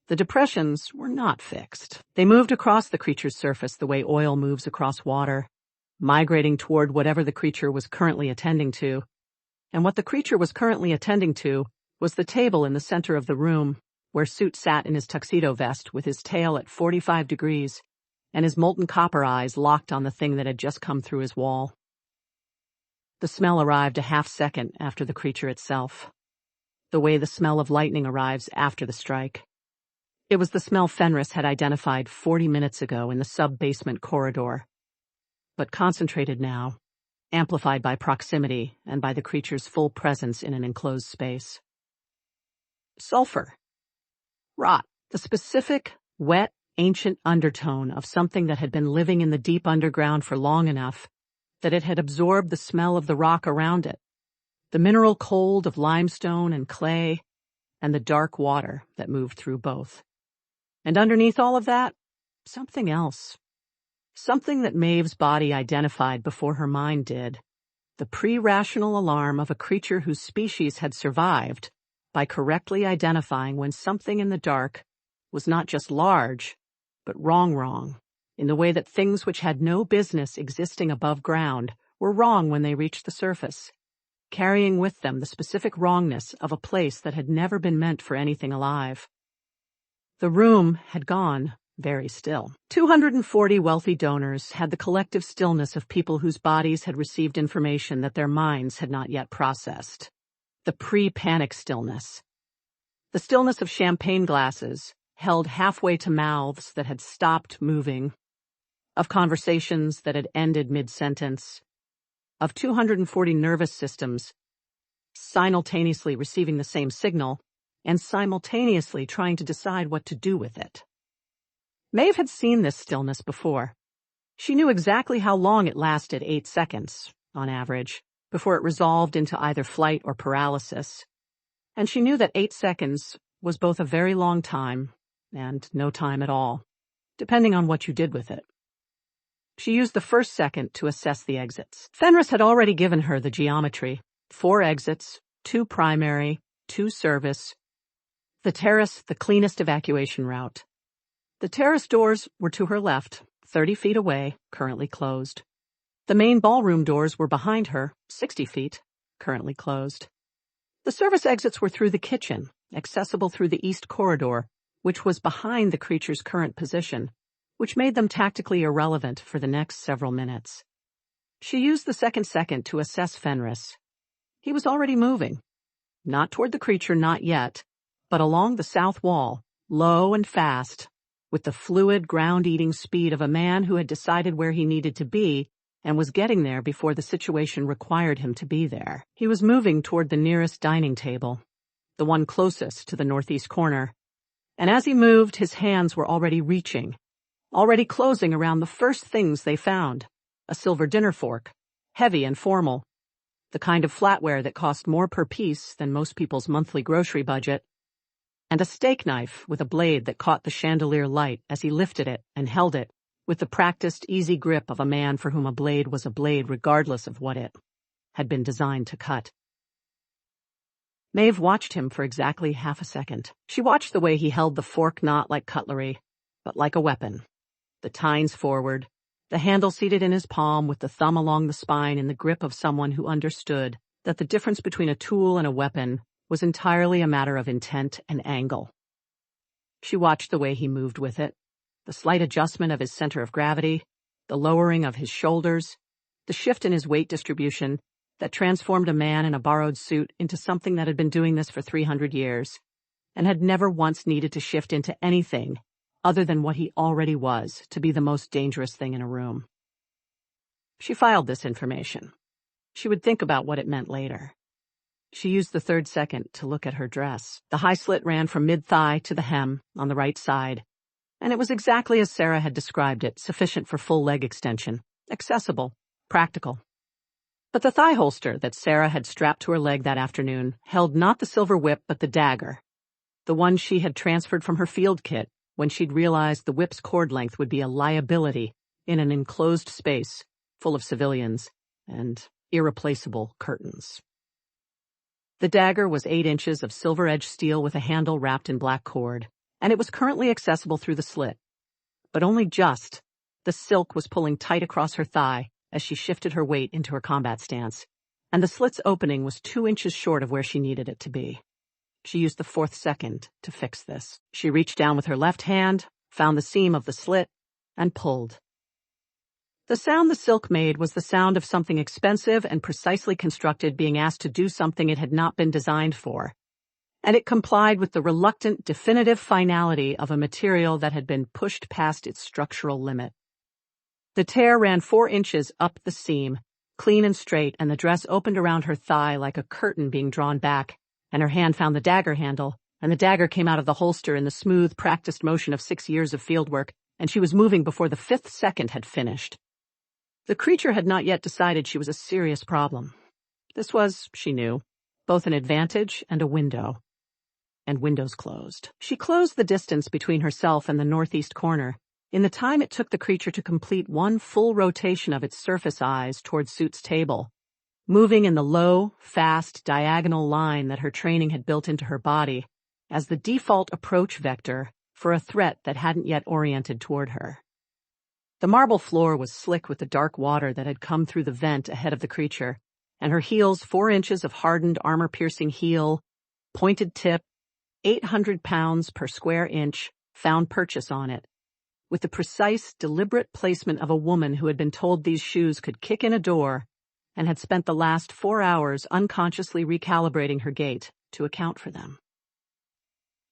The depressions were not fixed. They moved across the creature's surface the way oil moves across water, migrating toward whatever the creature was currently attending to, and what the creature was currently attending to was the table in the center of the room where Soot sat in his tuxedo vest with his tail at 45 degrees and his molten copper eyes locked on the thing that had just come through his wall. The smell arrived a half-second after the creature itself, the way the smell of lightning arrives after the strike. It was the smell Fenris had identified 40 minutes ago in the sub-basement corridor, but concentrated now, amplified by proximity and by the creature's full presence in an enclosed space. Sulfur. Rot, the specific, wet, ancient undertone of something that had been living in the deep underground for long enough that it had absorbed the smell of the rock around it, the mineral cold of limestone and clay, and the dark water that moved through both. And underneath all of that, something else. Something that Maeve's body identified before her mind did. The pre-rational alarm of a creature whose species had survived by correctly identifying when something in the dark was not just large, but wrong, in the way that things which had no business existing above ground were wrong when they reached the surface, carrying with them the specific wrongness of a place that had never been meant for anything alive. The room had gone very still. 240 wealthy donors had the collective stillness of people whose bodies had received information that their minds had not yet processed. The pre-panic stillness. The stillness of champagne glasses held halfway to mouths that had stopped moving, of conversations that had ended mid-sentence, of 240 nervous systems simultaneously receiving the same signal and simultaneously trying to decide what to do with it. Maeve had seen this stillness before. She knew exactly how long it lasted, 8 seconds, on average, before it resolved into either flight or paralysis. And she knew that 8 seconds was both a very long time and no time at all, depending on what you did with it. She used the first second to assess the exits. Fenris had already given her the geometry. 4 exits, 2 primary, 2 service. The terrace, the cleanest evacuation route. The terrace doors were to her left, 30 feet away, currently closed. The main ballroom doors were behind her, 60 feet, currently closed. The service exits were through the kitchen, accessible through the east corridor, which was behind the creature's current position, which made them tactically irrelevant for the next several minutes. She used the second to assess Fenris. He was already moving. Not toward the creature, not yet, but along the south wall, low and fast, with the fluid, ground-eating speed of a man who had decided where he needed to be and was getting there before the situation required him to be there. He was moving toward the nearest dining table, the one closest to the northeast corner, and as he moved, his hands were already reaching, already closing around the first things they found: a silver dinner fork, heavy and formal, the kind of flatware that cost more per piece than most people's monthly grocery budget, and a steak knife with a blade that caught the chandelier light as he lifted it and held it with the practiced, easy grip of a man for whom a blade was a blade regardless of what it had been designed to cut. Maeve watched him for exactly half a second. She watched the way he held the fork not like cutlery, but like a weapon. The tines forward, the handle seated in his palm with the thumb along the spine in the grip of someone who understood that the difference between a tool and a weapon was entirely a matter of intent and angle. She watched the way he moved with it, the slight adjustment of his center of gravity, the lowering of his shoulders, the shift in his weight distribution that transformed a man in a borrowed suit into something that had been doing this for 300 years and had never once needed to shift into anything other than what he already was to be the most dangerous thing in a room. She filed this information. She would think about what it meant later. She used the third second to look at her dress. The high slit ran from mid-thigh to the hem on the right side, and it was exactly as Sarah had described it, sufficient for full leg extension, accessible, practical. But the thigh holster that Sarah had strapped to her leg that afternoon held not the silver whip but the dagger, the one she had transferred from her field kit when she'd realized the whip's cord length would be a liability in an enclosed space full of civilians and irreplaceable curtains. The dagger was 8 inches of silver-edged steel with a handle wrapped in black cord, and it was currently accessible through the slit. But only just. The silk was pulling tight across her thigh as she shifted her weight into her combat stance, and the slit's opening was 2 inches short of where she needed it to be. She used the fourth second to fix this. She reached down with her left hand, found the seam of the slit, and pulled. The sound the silk made was the sound of something expensive and precisely constructed being asked to do something it had not been designed for, and it complied with the reluctant, definitive finality of a material that had been pushed past its structural limit. The tear ran 4 inches up the seam, clean and straight, and the dress opened around her thigh like a curtain being drawn back, and her hand found the dagger handle, and the dagger came out of the holster in the smooth, practiced motion of 6 years of fieldwork, and she was moving before the 5th second had finished. The creature had not yet decided she was a serious problem. This was, she knew, both an advantage and a window. And windows closed. She closed the distance between herself and the northeast corner in the time it took the creature to complete one full rotation of its surface eyes toward Soot's table, moving in the low, fast, diagonal line that her training had built into her body as the default approach vector for a threat that hadn't yet oriented toward her. The marble floor was slick with the dark water that had come through the vent ahead of the creature, and her heels 4 inches of hardened armor-piercing heel, pointed tip, 800 pounds per square inch, found purchase on it, with the precise, deliberate placement of a woman who had been told these shoes could kick in a door and had spent the last 4 hours unconsciously recalibrating her gait to account for them.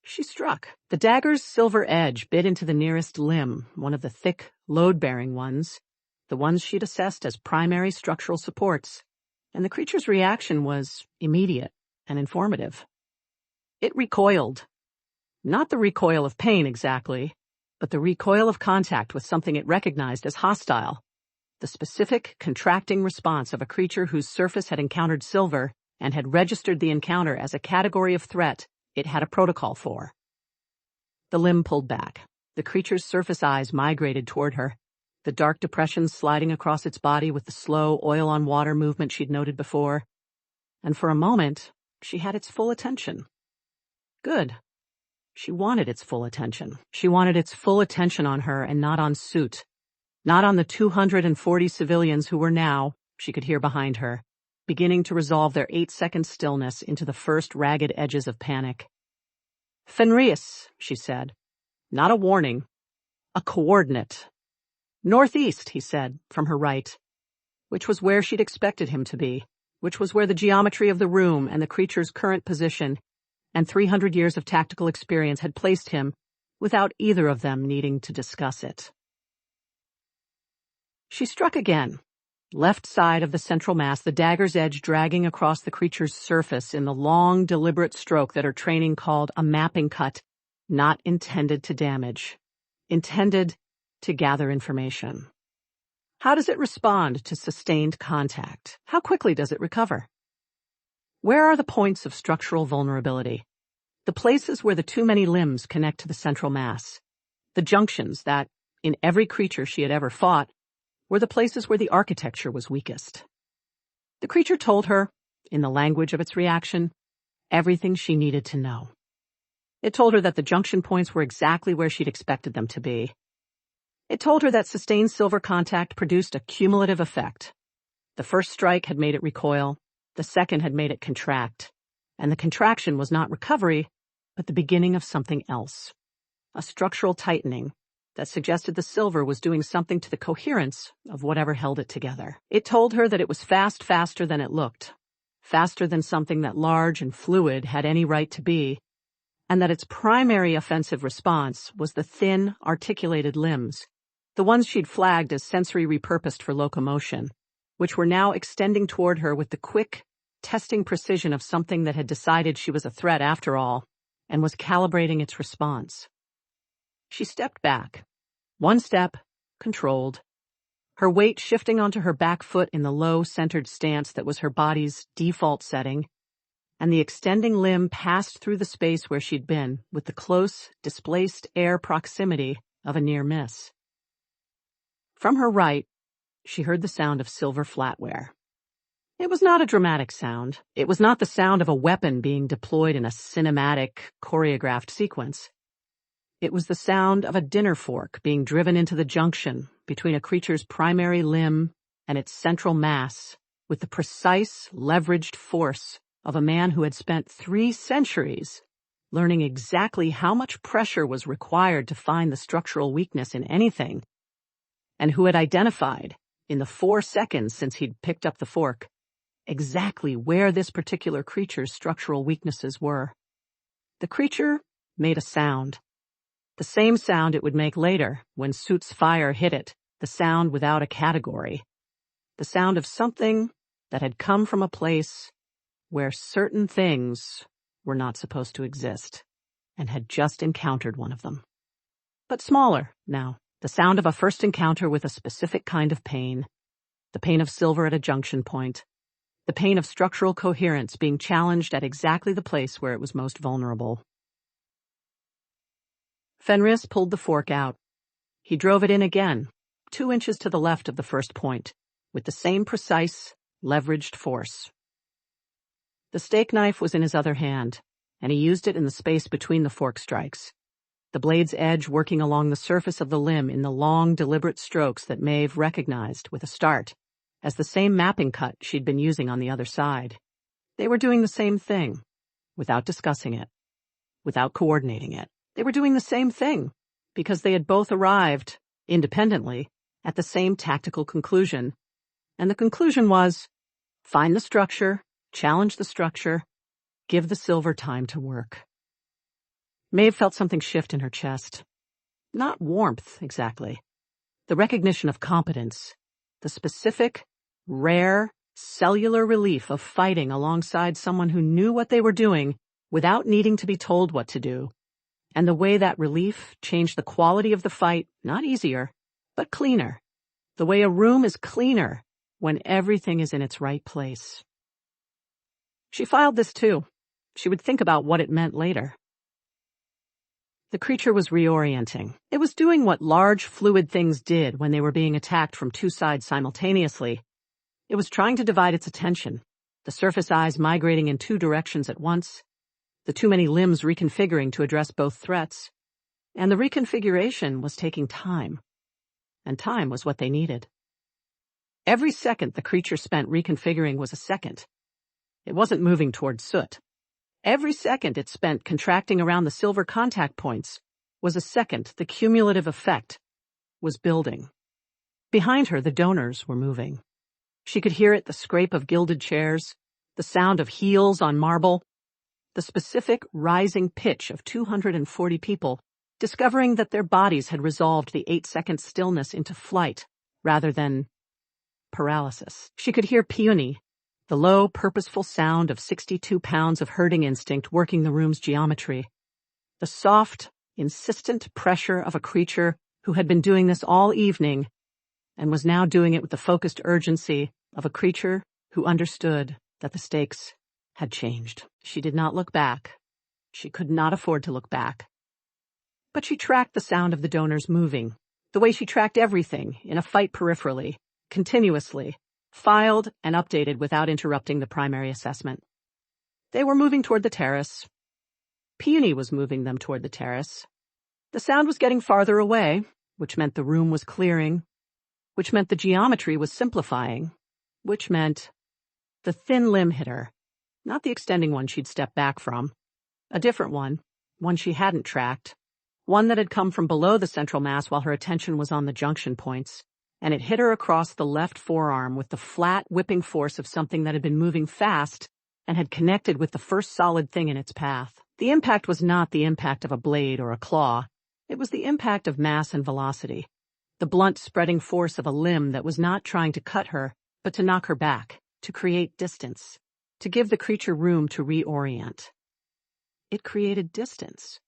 She struck. The dagger's silver edge bit into the nearest limb, one of the thick, load-bearing ones, the ones she'd assessed as primary structural supports, and the creature's reaction was immediate and informative. It recoiled. Not the recoil of pain exactly, but the recoil of contact with something it recognized as hostile, the specific, contracting response of a creature whose surface had encountered silver and had registered the encounter as a category of threat it had a protocol for. The limb pulled back. The creature's surface eyes migrated toward her, the dark depressions sliding across its body with the slow oil-on-water movement she'd noted before. And for a moment, she had its full attention. Good. She wanted its full attention. She wanted its full attention on her and not on Soot, not on the 240 civilians who were now, she could hear behind her, beginning to resolve their 8-second stillness into the first ragged edges of panic. Fenris, she said. Not a warning. A coordinate. Northeast, he said, from her right. which was where she'd expected him to be, which was where the geometry of the room and the creature's current position and 300 years of tactical experience had placed him, without either of them needing to discuss it. She struck again, left side of the central mass, the dagger's edge dragging across the creature's surface in the long, deliberate stroke that her training called a mapping cut, not intended to damage, intended to gather information. How does it respond to sustained contact? How quickly does it recover? Where are the points of structural vulnerability? The places where the too many limbs connect to the central mass. The junctions that, in every creature she had ever fought, were the places where the architecture was weakest. The creature told her, in the language of its reaction, everything she needed to know. It told her that the junction points were exactly where she'd expected them to be. It told her that sustained silver contact produced a cumulative effect. The first strike had made it recoil, the second had made it contract, and the contraction was not recovery, but the beginning of something else. A structural tightening that suggested the silver was doing something to the coherence of whatever held it together. It told her that it was faster than it looked, faster than something that large and fluid had any right to be, and that its primary offensive response was the thin, articulated limbs, the ones she'd flagged as sensory repurposed for locomotion, which were now extending toward her with the quick, testing precision of something that had decided she was a threat after all, and was calibrating its response. She stepped back. One step, controlled. Her weight shifting onto her back foot in the low, centered stance that was her body's default setting, and the extending limb passed through the space where she'd been with the close, displaced air proximity of a near miss. From her right, she heard the sound of silver flatware. It was not a dramatic sound. It was not the sound of a weapon being deployed in a cinematic, choreographed sequence. It was the sound of a dinner fork being driven into the junction between a creature's primary limb and its central mass with the precise, leveraged force of a man who had spent 3 centuries learning exactly how much pressure was required to find the structural weakness in anything, and who had identified, in the 4 seconds since he'd picked up the fork, exactly where this particular creature's structural weaknesses were. The creature made a sound. The same sound it would make later when Soot's fire hit it, the sound without a category. The sound of something that had come from a place where certain things were not supposed to exist, and had just encountered one of them. But smaller now, the sound of a first encounter with a specific kind of pain, the pain of silver at a junction point, the pain of structural coherence being challenged at exactly the place where it was most vulnerable. Fenris pulled the fork out. He drove it in again, 2 inches to the left of the first point, with the same precise, leveraged force. The steak knife was in his other hand, and he used it in the space between the fork strikes, the blade's edge working along the surface of the limb in the long, deliberate strokes that Maeve recognized with a start as the same mapping cut she'd been using on the other side. They were doing the same thing, without discussing it, without coordinating it. They were doing the same thing, because they had both arrived, independently, at the same tactical conclusion. And the conclusion was, find the structure, challenge the structure, give the silver time to work. Maeve felt something shift in her chest. Not warmth, exactly. The recognition of competence, the specific, rare, cellular relief of fighting alongside someone who knew what they were doing without needing to be told what to do. And the way that relief changed the quality of the fight, not easier, but cleaner. The way a room is cleaner when everything is in its right place. She filed this too. She would think about what it meant later. The creature was reorienting. It was doing what large, fluid things did when they were being attacked from 2 sides simultaneously. It was trying to divide its attention, the surface eyes migrating in 2 directions at once, the too many limbs reconfiguring to address both threats, and the reconfiguration was taking time, and time was what they needed. Every second the creature spent reconfiguring was a second. It wasn't moving toward Soot. Every second it spent contracting around the silver contact points was a second the cumulative effect was building. Behind her, the donors were moving. She could hear it, the scrape of gilded chairs, the sound of heels on marble, the specific rising pitch of 240 people discovering that their bodies had resolved the 8-second stillness into flight rather than paralysis. She could hear peony, the low, purposeful sound of 62 pounds of herding instinct working the room's geometry, the soft, insistent pressure of a creature who had been doing this all evening and was now doing it with the focused urgency of a creature who understood that the stakes had changed. She did not look back. She could not afford to look back. But she tracked the sound of the donors moving, the way she tracked everything in a fight peripherally, continuously, filed and updated without interrupting the primary assessment. They were moving toward the terrace. Peony was moving them toward the terrace. The sound was getting farther away, which meant the room was clearing, which meant the geometry was simplifying, which meant the thin limb hit her, not the extending one she'd stepped back from, a different one she hadn't tracked, one that had come from below the central mass while her attention was on the junction points, and it hit her across the left forearm with the flat, whipping force of something that had been moving fast and had connected with the first solid thing in its path. The impact was not the impact of a blade or a claw. It was the impact of mass and velocity, the blunt spreading force of a limb that was not trying to cut her, but to knock her back, to create distance, to give the creature room to reorient. It created distance.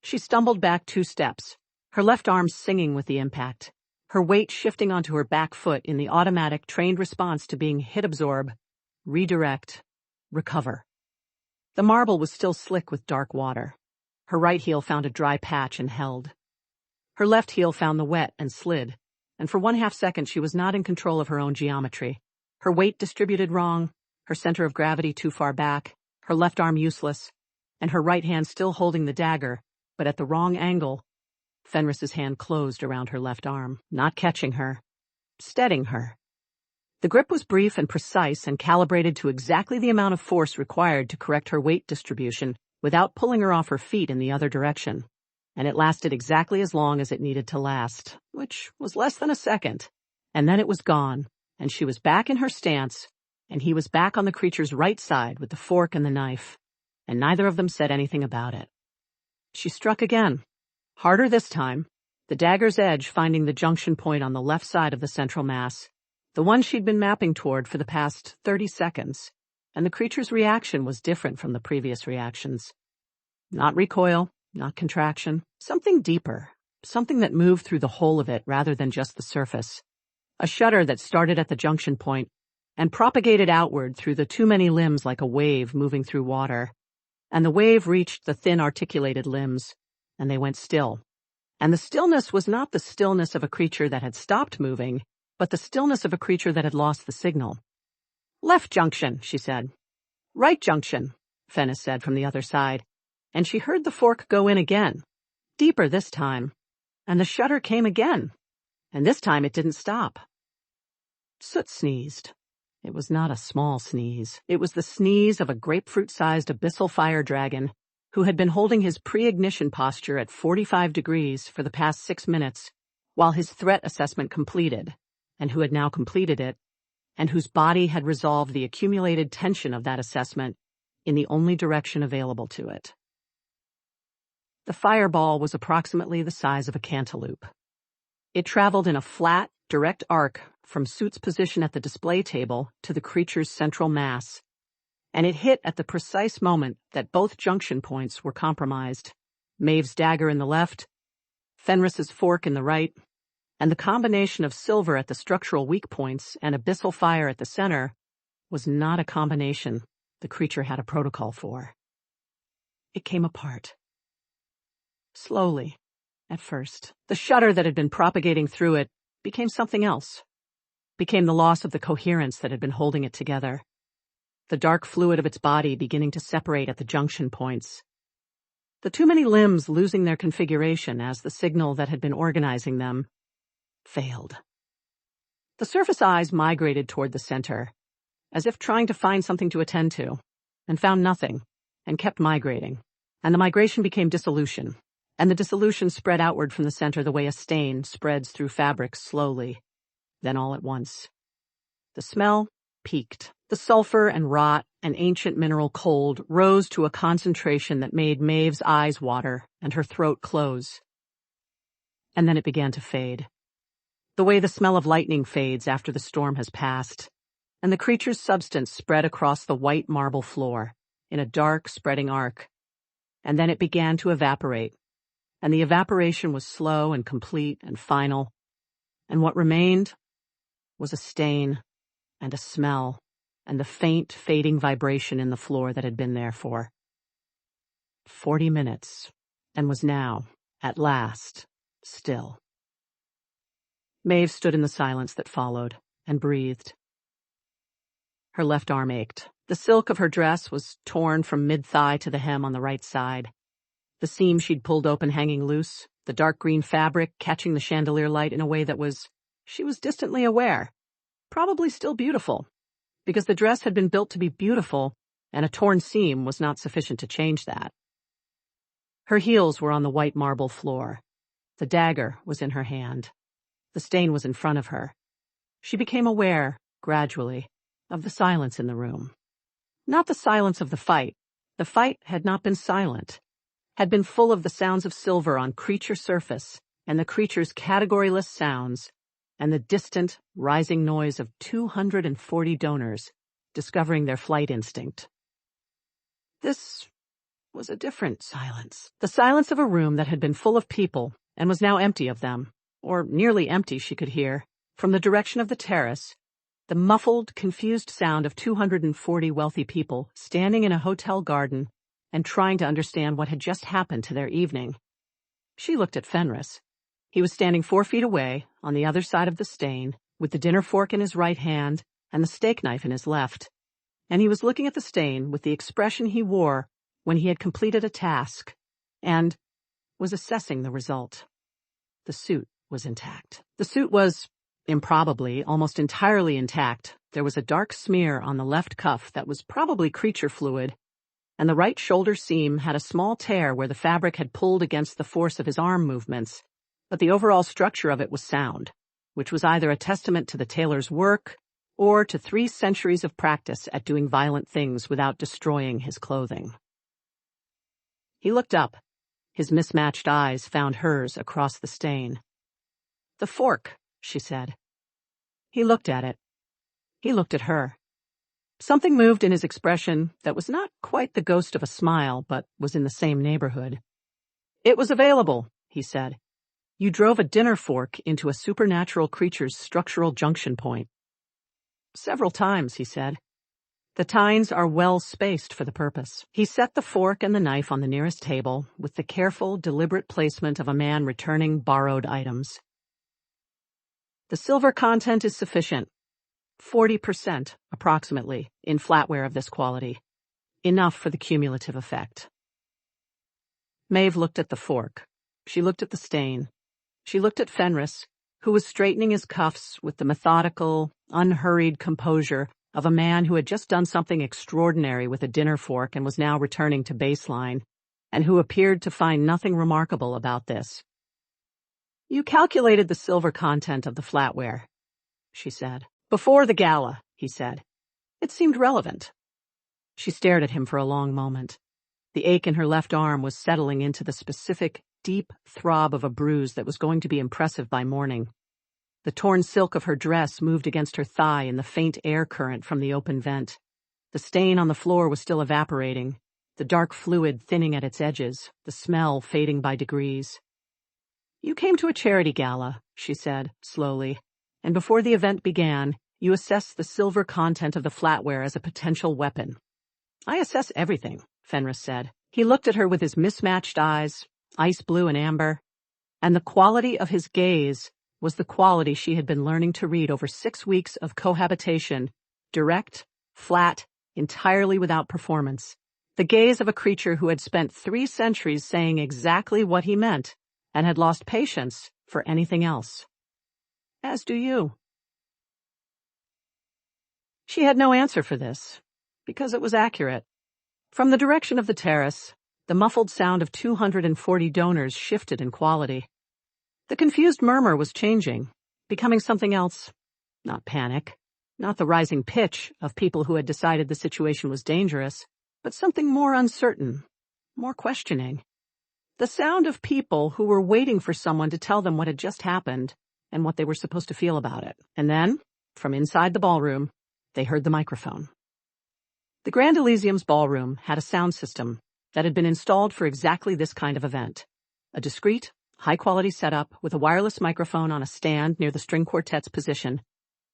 She stumbled back 2 steps, her left arm singing with the impact, her weight shifting onto her back foot in the automatic, trained response to being hit, absorb, redirect, recover. The marble was still slick with dark water. Her right heel found a dry patch and held. Her left heel found the wet and slid, and for 1/2 second she was not in control of her own geometry. Her weight distributed wrong, her center of gravity too far back, her left arm useless, and her right hand still holding the dagger, but at the wrong angle. Fenris's hand closed around her left arm, not catching her, steadying her. The grip was brief and precise and calibrated to exactly the amount of force required to correct her weight distribution without pulling her off her feet in the other direction. And it lasted exactly as long as it needed to last, which was less than a second. And then it was gone, and she was back in her stance, and he was back on the creature's right side with the fork and the knife, and neither of them said anything about it. She struck again, harder this time, the dagger's edge finding the junction point on the left side of the central mass, the one she'd been mapping toward for the past 30 seconds, and the creature's reaction was different from the previous reactions. Not recoil, not contraction, something deeper, something that moved through the whole of it rather than just the surface. A shudder that started at the junction point and propagated outward through the too many limbs like a wave moving through water. And the wave reached the thin articulated limbs, and they went still. And the stillness was not the stillness of a creature that had stopped moving, but the stillness of a creature that had lost the signal. Left junction, she said. Right junction, Fenris said from the other side, and she heard the fork go in again, deeper this time, and the shudder came again, and this time it didn't stop. Soot sneezed. It was not a small sneeze. It was the sneeze of a grapefruit-sized abyssal fire dragon who had been holding his pre-ignition posture at 45 degrees for the past 6 minutes while his threat assessment completed, and who had now completed it, and whose body had resolved the accumulated tension of that assessment in the only direction available to it. The fireball was approximately the size of a cantaloupe. It traveled in a flat, direct arc from Soot's position at the display table to the creature's central mass, and it hit at the precise moment that both junction points were compromised, Maeve's dagger in the left, Fenris's fork in the right, and the combination of silver at the structural weak points and abyssal fire at the center was not a combination the creature had a protocol for. It came apart. Slowly, at first. The shudder that had been propagating through it became something else, became the loss of the coherence that had been holding it together, the dark fluid of its body beginning to separate at the junction points, the too many limbs losing their configuration as the signal that had been organizing them failed. The surface eyes migrated toward the center, as if trying to find something to attend to, and found nothing, and kept migrating, and the migration became dissolution, and the dissolution spread outward from the center the way a stain spreads through fabrics slowly, then all at once. The smell peaked. The sulfur and rot and ancient mineral cold rose to a concentration that made Maeve's eyes water and her throat close. And then it began to fade. The way the smell of lightning fades after the storm has passed, and the creature's substance spread across the white marble floor in a dark, spreading arc. And then it began to evaporate, and the evaporation was slow and complete and final, and what remained was a stain and a smell and the faint, fading vibration in the floor that had been there for 40 minutes and was now, at last, still. Maeve stood in the silence that followed and breathed. Her left arm ached. The silk of her dress was torn from mid-thigh to the hem on the right side. The seam she'd pulled open hanging loose, the dark green fabric catching the chandelier light in a way that she was distantly aware, probably still beautiful, because the dress had been built to be beautiful, and a torn seam was not sufficient to change that. Her heels were on the white marble floor. The dagger was in her hand. The stain was in front of her. She became aware, gradually, of the silence in the room. Not the silence of the fight. The fight had not been silent, had been full of the sounds of silver on creature surface, and the creature's categoryless sounds, and the distant, rising noise of 240 donors discovering their flight instinct. This was a different silence. The silence of a room that had been full of people and was now empty of them, or nearly empty, she could hear, from the direction of the terrace, the muffled, confused sound of 240 wealthy people standing in a hotel garden and trying to understand what had just happened to their evening. She looked at Fenris. He was standing 4 feet away, on the other side of the stain, with the dinner fork in his right hand and the steak knife in his left. And he was looking at the stain with the expression he wore when he had completed a task and was assessing the result. The suit was intact. The suit was, improbably, almost entirely intact. There was a dark smear on the left cuff that was probably creature fluid, and the right shoulder seam had a small tear where the fabric had pulled against the force of his arm movements, but the overall structure of it was sound, which was either a testament to the tailor's work or to 3 centuries of practice at doing violent things without destroying his clothing. He looked up. His mismatched eyes found hers across the stain. "The fork," she said. He looked at it. He looked at her. Something moved in his expression that was not quite the ghost of a smile, but was in the same neighborhood. "It was available," he said. "You drove a dinner fork into a supernatural creature's structural junction point." "Several times," he said. "The tines are well spaced for the purpose." He set the fork and the knife on the nearest table with the careful, deliberate placement of a man returning borrowed items. "The silver content is sufficient. 40%, approximately, in flatware of this quality. Enough for the cumulative effect." Maeve looked at the fork. She looked at the stain. She looked at Fenris, who was straightening his cuffs with the methodical, unhurried composure of a man who had just done something extraordinary with a dinner fork and was now returning to baseline, and who appeared to find nothing remarkable about this. "You calculated the silver content of the flatware," she said. "Before the gala," he said. It seemed relevant. She stared at him for a long moment. The ache in her left arm was settling into the specific, deep throb of a bruise that was going to be impressive by morning. The torn silk of her dress moved against her thigh in the faint air current from the open vent. The stain on the floor was still evaporating, the dark fluid thinning at its edges, the smell fading by degrees. "You came to a charity gala," she said, slowly, "and before the event began, you assessed the silver content of the flatware as a potential weapon." "I assess everything," Fenris said. He looked at her with his mismatched eyes, ice blue and amber, and the quality of his gaze was the quality she had been learning to read over 6 weeks of cohabitation, direct, flat, entirely without performance. The gaze of a creature who had spent 3 centuries saying exactly what he meant and had lost patience for anything else. As do you. She had no answer for this, because it was accurate. From the direction of the terrace, the muffled sound of 240 donors shifted in quality. The confused murmur was changing, becoming something else. Not panic, Not the rising pitch of people who had decided the situation was dangerous, but something more uncertain, more questioning. The sound of people who were waiting for someone to tell them what had just happened and what they were supposed to feel about it. And then, from inside the ballroom, they heard the microphone. The Grand Elysium's ballroom had a sound system that had been installed for exactly this kind of event. A discreet, high-quality setup with a wireless microphone on a stand near the string quartet's position,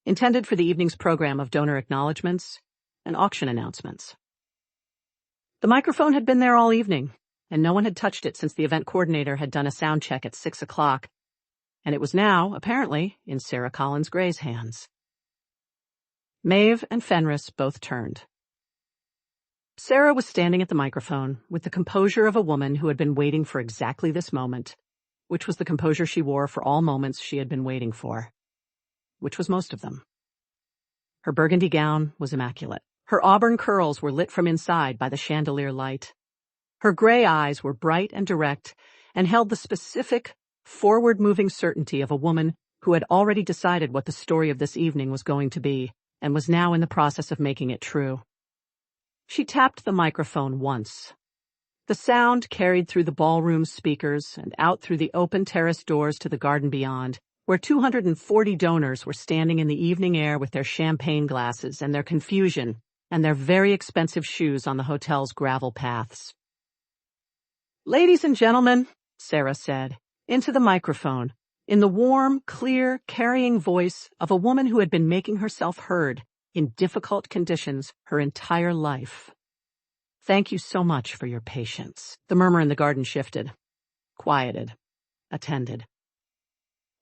intended for the evening's program of donor acknowledgments and auction announcements. The microphone had been there all evening, and no one had touched it since the event coordinator had done a sound check at 6 o'clock, and it was now, apparently, in Sarah Collins Gray's hands. Maeve and Fenris both turned. Sarah was standing at the microphone with the composure of a woman who had been waiting for exactly this moment, which was the composure she wore for all moments she had been waiting for, which was most of them. Her burgundy gown was immaculate. Her auburn curls were lit from inside by the chandelier light. Her gray eyes were bright and direct and held the specific, forward-moving certainty of a woman who had already decided what the story of this evening was going to be and was now in the process of making it true. She tapped the microphone once. The sound carried through the ballroom's speakers and out through the open terrace doors to the garden beyond, where 240 donors were standing in the evening air with their champagne glasses and their confusion and their very expensive shoes on the hotel's gravel paths. "Ladies and gentlemen," Sarah said, into the microphone, in the warm, clear, carrying voice of a woman who had been making herself heard in difficult conditions her entire life. "Thank you so much for your patience." The murmur in the garden shifted, quieted, attended.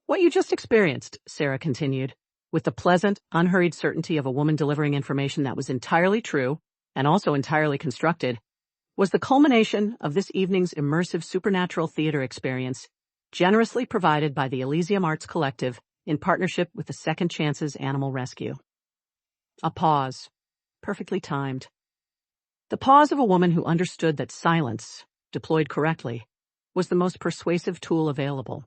"What you just experienced," Sarah continued, with the pleasant, unhurried certainty of a woman delivering information that was entirely true and also entirely constructed, was the culmination of this evening's immersive supernatural theater experience, generously provided by the Elysium Arts Collective in partnership with the Second Chances Animal Rescue. A pause, perfectly timed. The pause of a woman who understood that silence, deployed correctly, was the most persuasive tool available.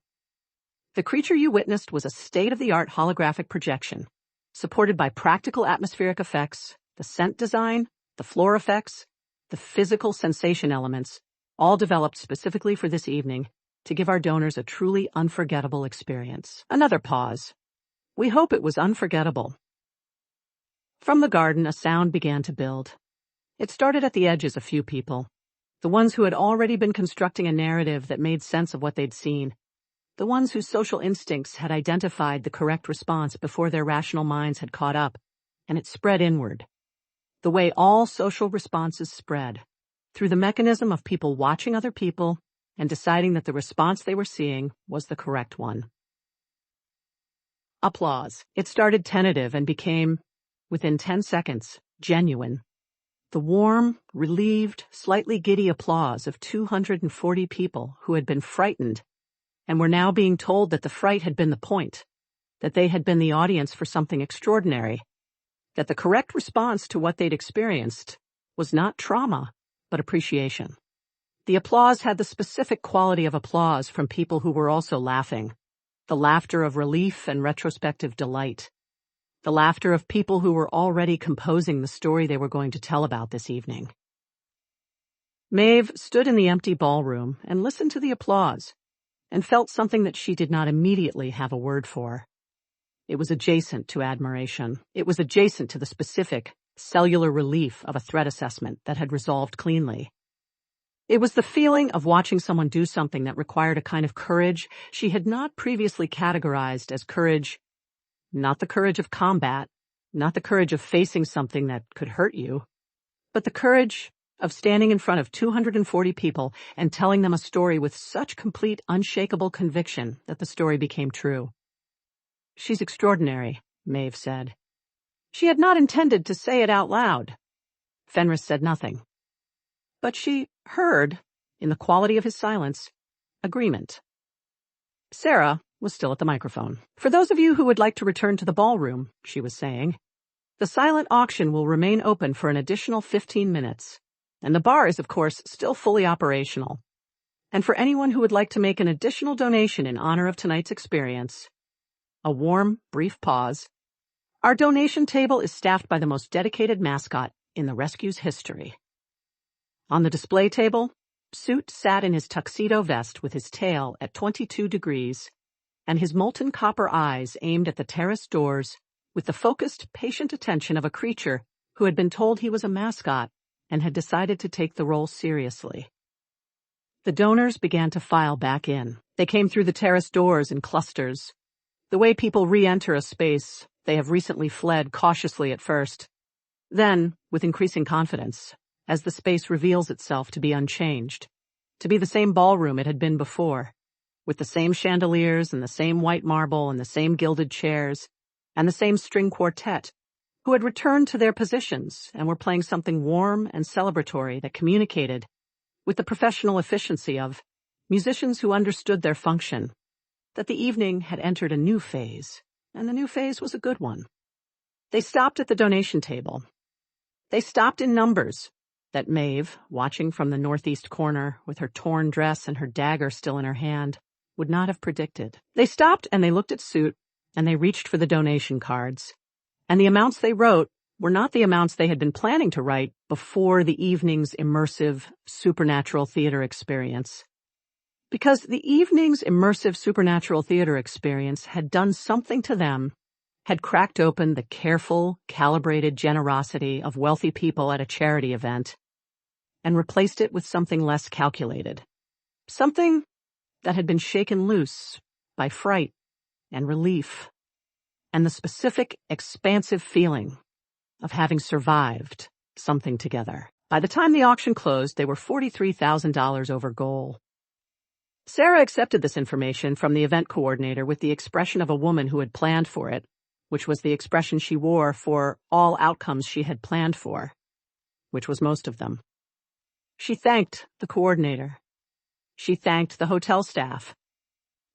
The creature you witnessed was a state-of-the-art holographic projection, supported by practical atmospheric effects, the scent design, the floor effects, the physical sensation elements, all developed specifically for this evening to give our donors a truly unforgettable experience. Another pause. We hope it was unforgettable. From the garden, a sound began to build. It started at the edges a few people, the ones who had already been constructing a narrative that made sense of what they'd seen, the ones whose social instincts had identified the correct response before their rational minds had caught up, and it spread inward. The way all social responses spread, through the mechanism of people watching other people and deciding that the response they were seeing was the correct one. Applause. It started tentative and became, within 10 seconds, genuine. The warm, relieved, slightly giddy applause of 240 people who had been frightened and were now being told that the fright had been the point, that they had been the audience for something extraordinary, that the correct response to what they'd experienced was not trauma, but appreciation. The applause had the specific quality of applause from people who were also laughing, the laughter of relief and retrospective delight, the laughter of people who were already composing the story they were going to tell about this evening. Maeve stood in the empty ballroom and listened to the applause and felt something that she did not immediately have a word for. It was adjacent to admiration. It was adjacent to the specific, cellular relief of a threat assessment that had resolved cleanly. It was the feeling of watching someone do something that required a kind of courage she had not previously categorized as courage, not the courage of combat, not the courage of facing something that could hurt you, but the courage of standing in front of 240 people and telling them a story with such complete, unshakable conviction that the story became true. "She's extraordinary," Maeve said. She had not intended to say it out loud. Fenris said nothing. But she heard, in the quality of his silence, agreement. Sarah was still at the microphone. "For those of you who would like to return to the ballroom," she was saying, "the silent auction will remain open for an additional 15 minutes. And the bar is, of course, still fully operational. And for anyone who would like to make an additional donation in honor of tonight's experience," a warm, brief pause, Our donation table is staffed by the most dedicated mascot in the rescue's history. On the display table, Soot sat in his tuxedo vest with his tail at 22 degrees and his molten copper eyes aimed at the terrace doors with the focused, patient attention of a creature who had been told he was a mascot and had decided to take the role seriously. The donors began to file back in. They came through the terrace doors in clusters. The way people re-enter a space they have recently fled cautiously at first. Then, with increasing confidence, as the space reveals itself to be unchanged, to be the same ballroom it had been before, with the same chandeliers and the same white marble and the same gilded chairs and the same string quartet, who had returned to their positions and were playing something warm and celebratory that communicated with the professional efficiency of musicians who understood their function, that the evening had entered a new phase, and the new phase was a good one. They stopped at the donation table. They stopped in numbers that Maeve, watching from the northeast corner with her torn dress and her dagger still in her hand, would not have predicted. They stopped and they looked at Soot, and they reached for the donation cards. And the amounts they wrote were not the amounts they had been planning to write before the evening's immersive supernatural theater experience. Because the evening's immersive supernatural theater experience had done something to them, had cracked open the careful, calibrated generosity of wealthy people at a charity event, and replaced it with something less calculated. Something that had been shaken loose by fright and relief, and the specific, expansive feeling of having survived something together. By the time the auction closed, they were $43,000 over goal. Sarah accepted this information from the event coordinator with the expression of a woman who had planned for it, which was the expression she wore for all outcomes she had planned for, which was most of them. She thanked the coordinator. She thanked the hotel staff.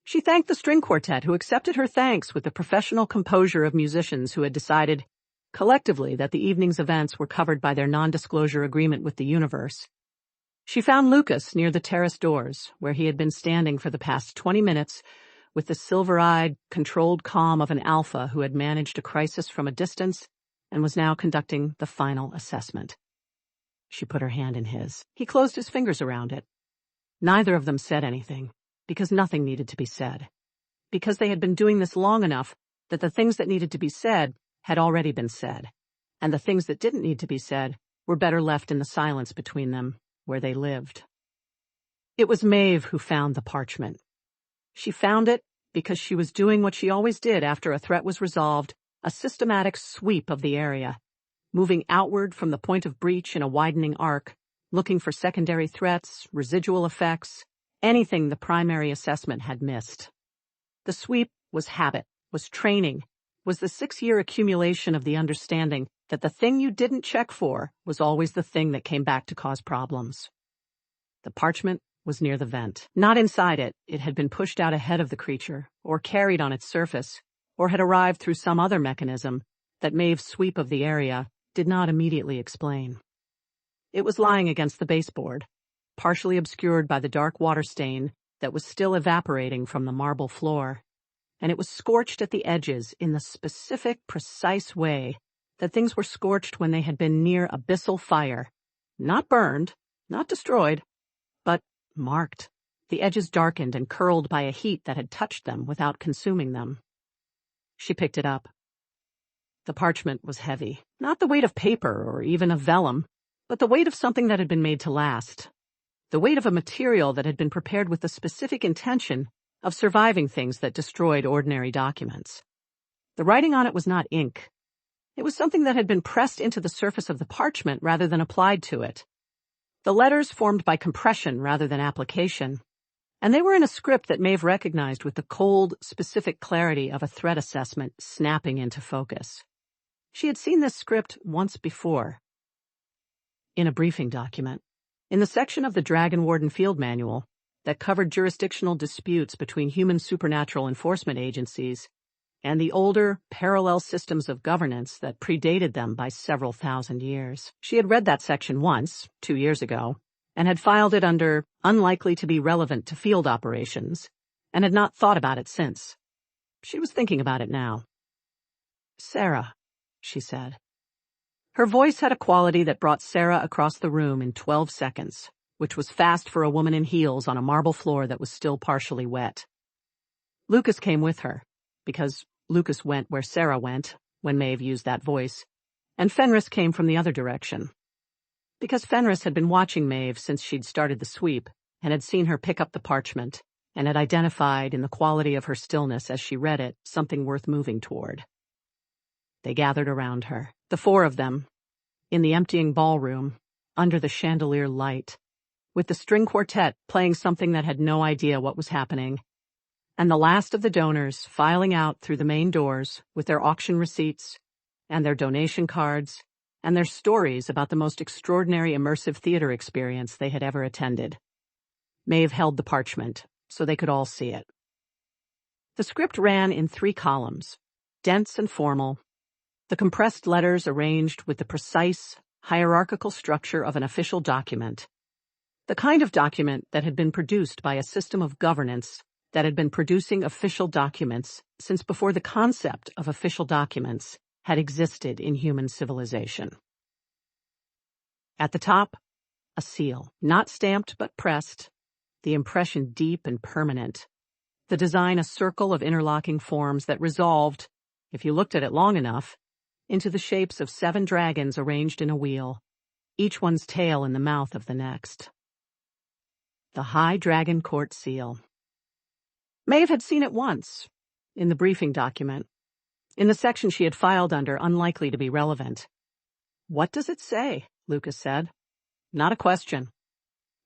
She thanked the string quartet who accepted her thanks with the professional composure of musicians who had decided collectively that the evening's events were covered by their non-disclosure agreement with the universe. She found Lucas near the terrace doors, where he had been standing for the past 20 minutes with the silver-eyed, controlled calm of an alpha who had managed a crisis from a distance and was now conducting the final assessment. She put her hand in his. He closed his fingers around it. Neither of them said anything, because nothing needed to be said. Because they had been doing this long enough that the things that needed to be said had already been said, and the things that didn't need to be said were better left in the silence between them, where they lived. It was Maeve who found the parchment. She found it because she was doing what she always did after a threat was resolved, a systematic sweep of the area, moving outward from the point of breach in a widening arc, looking for secondary threats, residual effects, anything the primary assessment had missed. The sweep was habit, was training, was the 6-year accumulation of the understanding that the thing you didn't check for was always the thing that came back to cause problems. The parchment was near the vent. Not inside it. It had been pushed out ahead of the creature, or carried on its surface, or had arrived through some other mechanism that Maeve's sweep of the area did not immediately explain. It was lying against the baseboard, partially obscured by the dark water stain that was still evaporating from the marble floor, and it was scorched at the edges in the specific, precise way that things were scorched when they had been near abyssal fire, not burned, not destroyed, but marked, the edges darkened and curled by a heat that had touched them without consuming them. She picked it up. The parchment was heavy, not the weight of paper or even of vellum, but the weight of something that had been made to last, the weight of a material that had been prepared with the specific intention of surviving things that destroyed ordinary documents. The writing on it was not ink. It was something that had been pressed into the surface of the parchment rather than applied to it. The letters formed by compression rather than application, and they were in a script that Maeve recognized with the cold, specific clarity of a threat assessment snapping into focus. She had seen this script once before. In a briefing document, in the section of the Dragon Warden Field Manual that covered jurisdictional disputes between human supernatural enforcement agencies and the older, parallel systems of governance that predated them by several thousand years. She had read that section once, 2 years ago, and had filed it under unlikely to be relevant to field operations, and had not thought about it since. She was thinking about it now. Sarah, she said. Her voice had a quality that brought Sarah across the room in 12 seconds, which was fast for a woman in heels on a marble floor that was still partially wet. Lucas came with her, because Lucas went where Sarah went when Maeve used that voice, and Fenris came from the other direction. Because Fenris had been watching Maeve since she'd started the sweep, and had seen her pick up the parchment, and had identified in the quality of her stillness as she read it something worth moving toward. They gathered around her, the four of them, in the emptying ballroom, under the chandelier light, with the string quartet playing something that had no idea what was happening, and the last of the donors filing out through the main doors with their auction receipts and their donation cards and their stories about the most extraordinary immersive theater experience they had ever attended. Maeve held the parchment so they could all see it. The script ran in 3 columns, dense and formal, the compressed letters arranged with the precise, hierarchical structure of an official document, the kind of document that had been produced by a system of governance that had been producing official documents since before the concept of official documents had existed in human civilization. At the top, a seal, not stamped but pressed, the impression deep and permanent, the design a circle of interlocking forms that resolved, if you looked at it long enough, into the shapes of 7 dragons arranged in a wheel, each one's tail in the mouth of the next. The High Dragon Court Seal. Maeve had seen it once, in the briefing document, in the section she had filed under, unlikely to be relevant. What does it say? Lucas said. Not a question.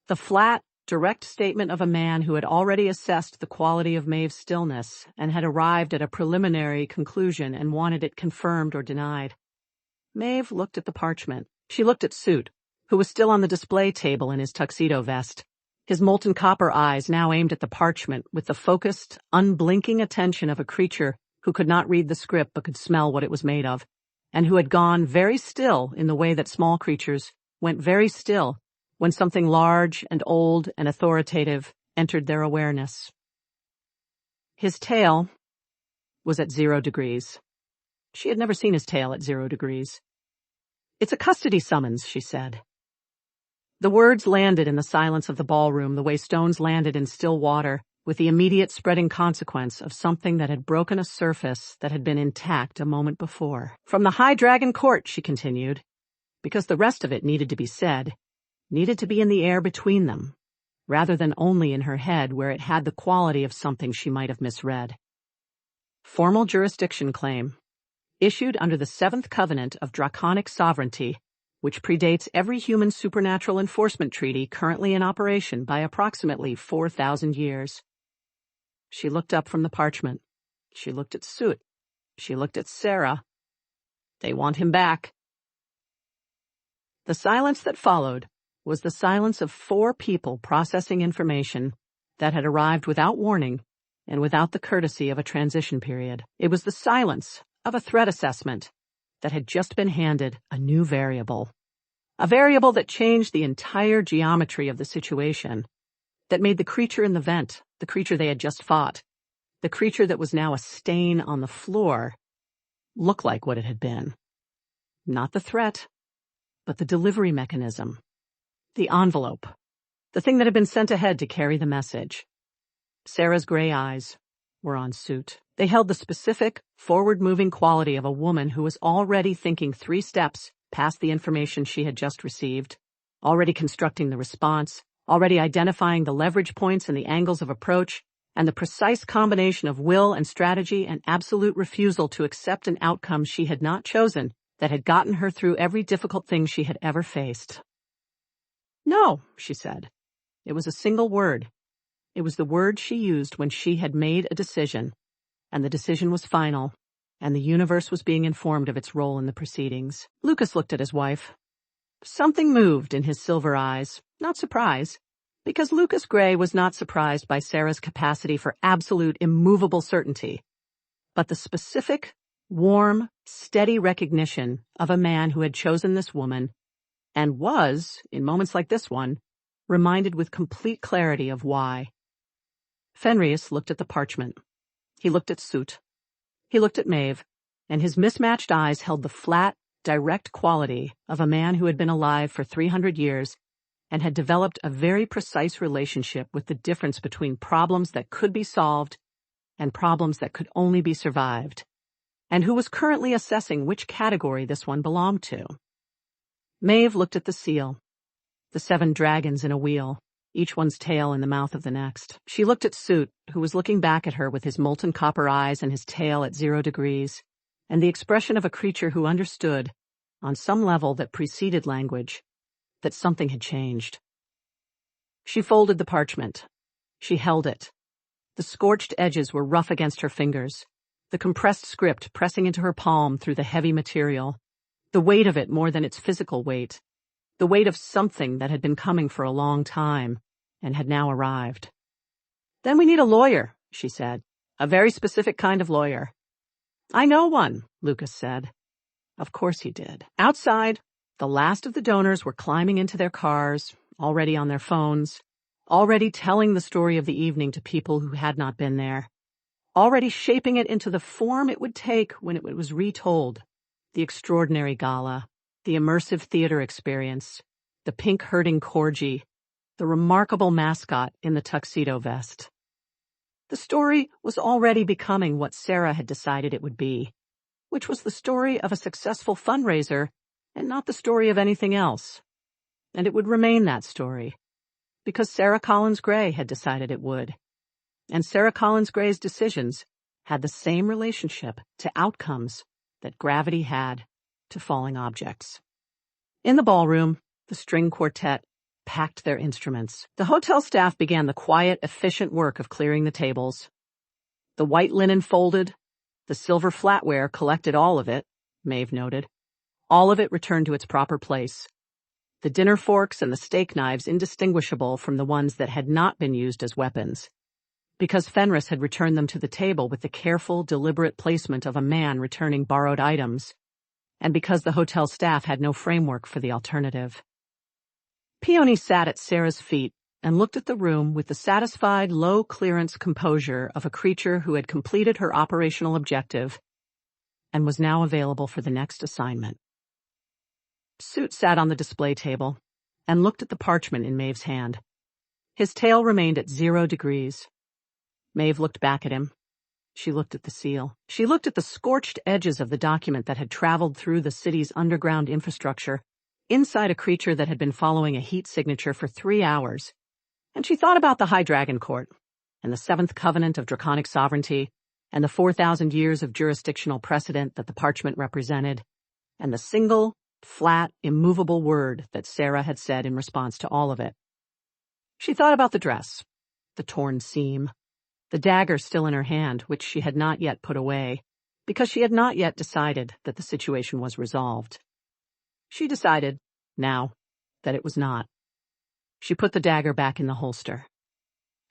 The flat, direct statement of a man who had already assessed the quality of Maeve's stillness and had arrived at a preliminary conclusion and wanted it confirmed or denied. Maeve looked at the parchment. She looked at Soot, who was still on the display table in his tuxedo vest, his molten copper eyes now aimed at the parchment with the focused, unblinking attention of a creature who could not read the script but could smell what it was made of, and who had gone very still in the way that small creatures went very still when something large and old and authoritative entered their awareness. His tail was at 0 degrees. She had never seen his tail at 0 degrees. It's a custody summons, she said. The words landed in the silence of the ballroom the way stones landed in still water, with the immediate spreading consequence of something that had broken a surface that had been intact a moment before. From the High Dragon Court, she continued, because the rest of it needed to be said, needed to be in the air between them, rather than only in her head where it had the quality of something she might have misread. Formal jurisdiction claim, issued under the 7th covenant of draconic sovereignty, which predates every human supernatural enforcement treaty currently in operation by approximately 4,000 years. She looked up from the parchment. She looked at Soot. She looked at Sarah. They want him back. The silence that followed was the silence of 4 people processing information that had arrived without warning and without the courtesy of a transition period. It was the silence of a threat assessment that had just been handed a new variable, a variable that changed the entire geometry of the situation, that made the creature in the vent, the creature they had just fought, the creature that was now a stain on the floor, look like what it had been. Not the threat, but the delivery mechanism. The envelope, the thing that had been sent ahead to carry the message. Sarah's gray eyes were on Soot. They held the specific, forward-moving quality of a woman who was already thinking 3 steps past the information she had just received, already constructing the response, already identifying the leverage points and the angles of approach, and the precise combination of will and strategy and absolute refusal to accept an outcome she had not chosen that had gotten her through every difficult thing she had ever faced. No, she said. It was a single word. It was the word she used when she had made a decision, and the decision was final, and the universe was being informed of its role in the proceedings. Lucas looked at his wife. Something moved in his silver eyes, not surprise, because Lucas Gray was not surprised by Sarah's capacity for absolute, immovable certainty, but the specific, warm, steady recognition of a man who had chosen this woman and was, in moments like this one, reminded with complete clarity of why. Fenris looked at the parchment. He looked at Soot. He looked at Maeve. and his mismatched eyes held the flat, direct quality of a man who had been alive for 300 years and had developed a very precise relationship with the difference between problems that could be solved and problems that could only be survived, and who was currently assessing which category this one belonged to. Maeve looked at the seal, the 7 dragons in a wheel, each one's tail in the mouth of the next. She looked at Soot, who was looking back at her with his molten copper eyes and his tail at 0 degrees, and the expression of a creature who understood, on some level that preceded language, that something had changed. She folded the parchment. She held it. The scorched edges were rough against her fingers, the compressed script pressing into her palm through the heavy material, the weight of it more than its physical weight, the weight of something that had been coming for a long time and had now arrived. "Then we need a lawyer," she said. "A very specific kind of lawyer." "I know one," Lucas said. Of course he did. Outside, the last of the donors were climbing into their cars, already on their phones, already telling the story of the evening to people who had not been there, already shaping it into the form it would take when it was retold, the extraordinary gala, the immersive theater experience, the pink-herding Corgi, the remarkable mascot in the tuxedo vest. The story was already becoming what Sarah had decided it would be, which was the story of a successful fundraiser and not the story of anything else. And it would remain that story, because Sarah Collins Gray had decided it would. And Sarah Collins Gray's decisions had the same relationship to outcomes that gravity had to falling objects. In the ballroom, the string quartet packed their instruments. The hotel staff began the quiet, efficient work of clearing the tables. The white linen folded, the silver flatware collected all of it, Maeve noted. All of it returned to its proper place. The dinner forks and the steak knives indistinguishable from the ones that had not been used as weapons, because Fenris had returned them to the table with the careful, deliberate placement of a man returning borrowed items, and because the hotel staff had no framework for the alternative. Peony sat at Sarah's feet and looked at the room with the satisfied, low-clearance composure of a creature who had completed her operational objective and was now available for the next assignment. Soot sat on the display table and looked at the parchment in Maeve's hand. His tail remained at 0 degrees. Maeve looked back at him. She looked at the seal. She looked at the scorched edges of the document that had traveled through the city's underground infrastructure, inside a creature that had been following a heat signature for 3 hours. And she thought about the High Dragon Court, and the 7th covenant of draconic sovereignty, and the 4,000 years of jurisdictional precedent that the parchment represented, and the single, flat, immovable word that Sarah had said in response to all of it. She thought about the dress, the torn seam, the dagger still in her hand, which she had not yet put away, because she had not yet decided that the situation was resolved. She decided, now, that it was not. She put the dagger back in the holster.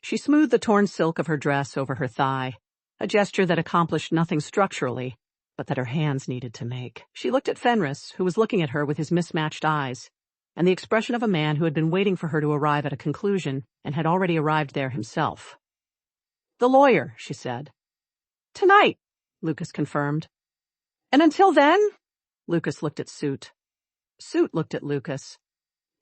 She smoothed the torn silk of her dress over her thigh, a gesture that accomplished nothing structurally, but that her hands needed to make. She looked at Fenris, who was looking at her with his mismatched eyes, and the expression of a man who had been waiting for her to arrive at a conclusion and had already arrived there himself. "The lawyer," she said. "Tonight," Lucas confirmed. "And until then?" Lucas looked at Soot. Soot looked at Lucas.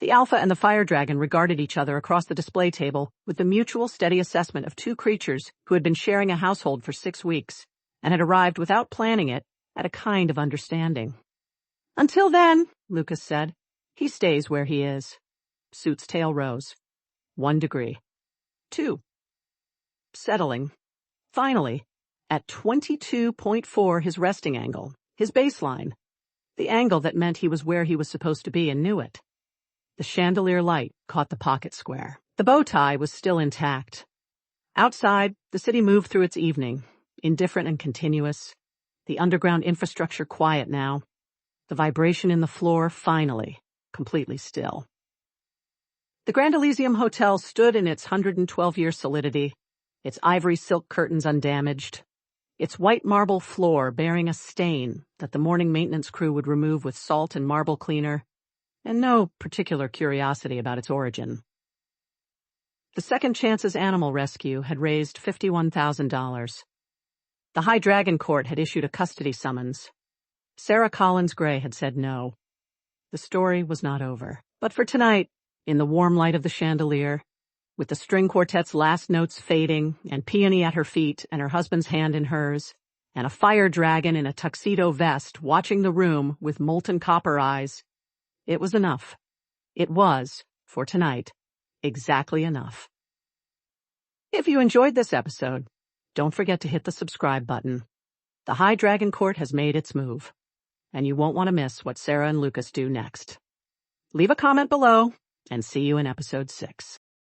The Alpha and the Fire Dragon regarded each other across the display table with the mutual steady assessment of 2 creatures who had been sharing a household for 6 weeks and had arrived without planning it at a kind of understanding. "Until then," Lucas said, "he stays where he is." Soot's tail rose. 1 degree. 2. Settling. Finally, at 22.4 his resting angle, his baseline, the angle that meant he was where he was supposed to be and knew it. The chandelier light caught the pocket square. The bow tie was still intact. Outside, the city moved through its evening, indifferent and continuous, the underground infrastructure quiet now, the vibration in the floor finally completely still. The Grand Elysium Hotel stood in its 112-year solidity, its ivory silk curtains undamaged, its white marble floor bearing a stain that the morning maintenance crew would remove with salt and marble cleaner, and no particular curiosity about its origin. The Second Chances Animal Rescue had raised $51,000. The High Dragon Court had issued a custody summons. Sarah Collins Gray had said no. The story was not over. But for tonight, in the warm light of the chandelier, with the string quartet's last notes fading and Peony at her feet and her husband's hand in hers, and a fire dragon in a tuxedo vest watching the room with molten copper eyes, it was enough. It was, for tonight, exactly enough. If you enjoyed this episode, don't forget to hit the subscribe button. The High Dragon Court has made its move, and you won't want to miss what Sarah and Lucas do next. Leave a comment below, and see you in episode 6.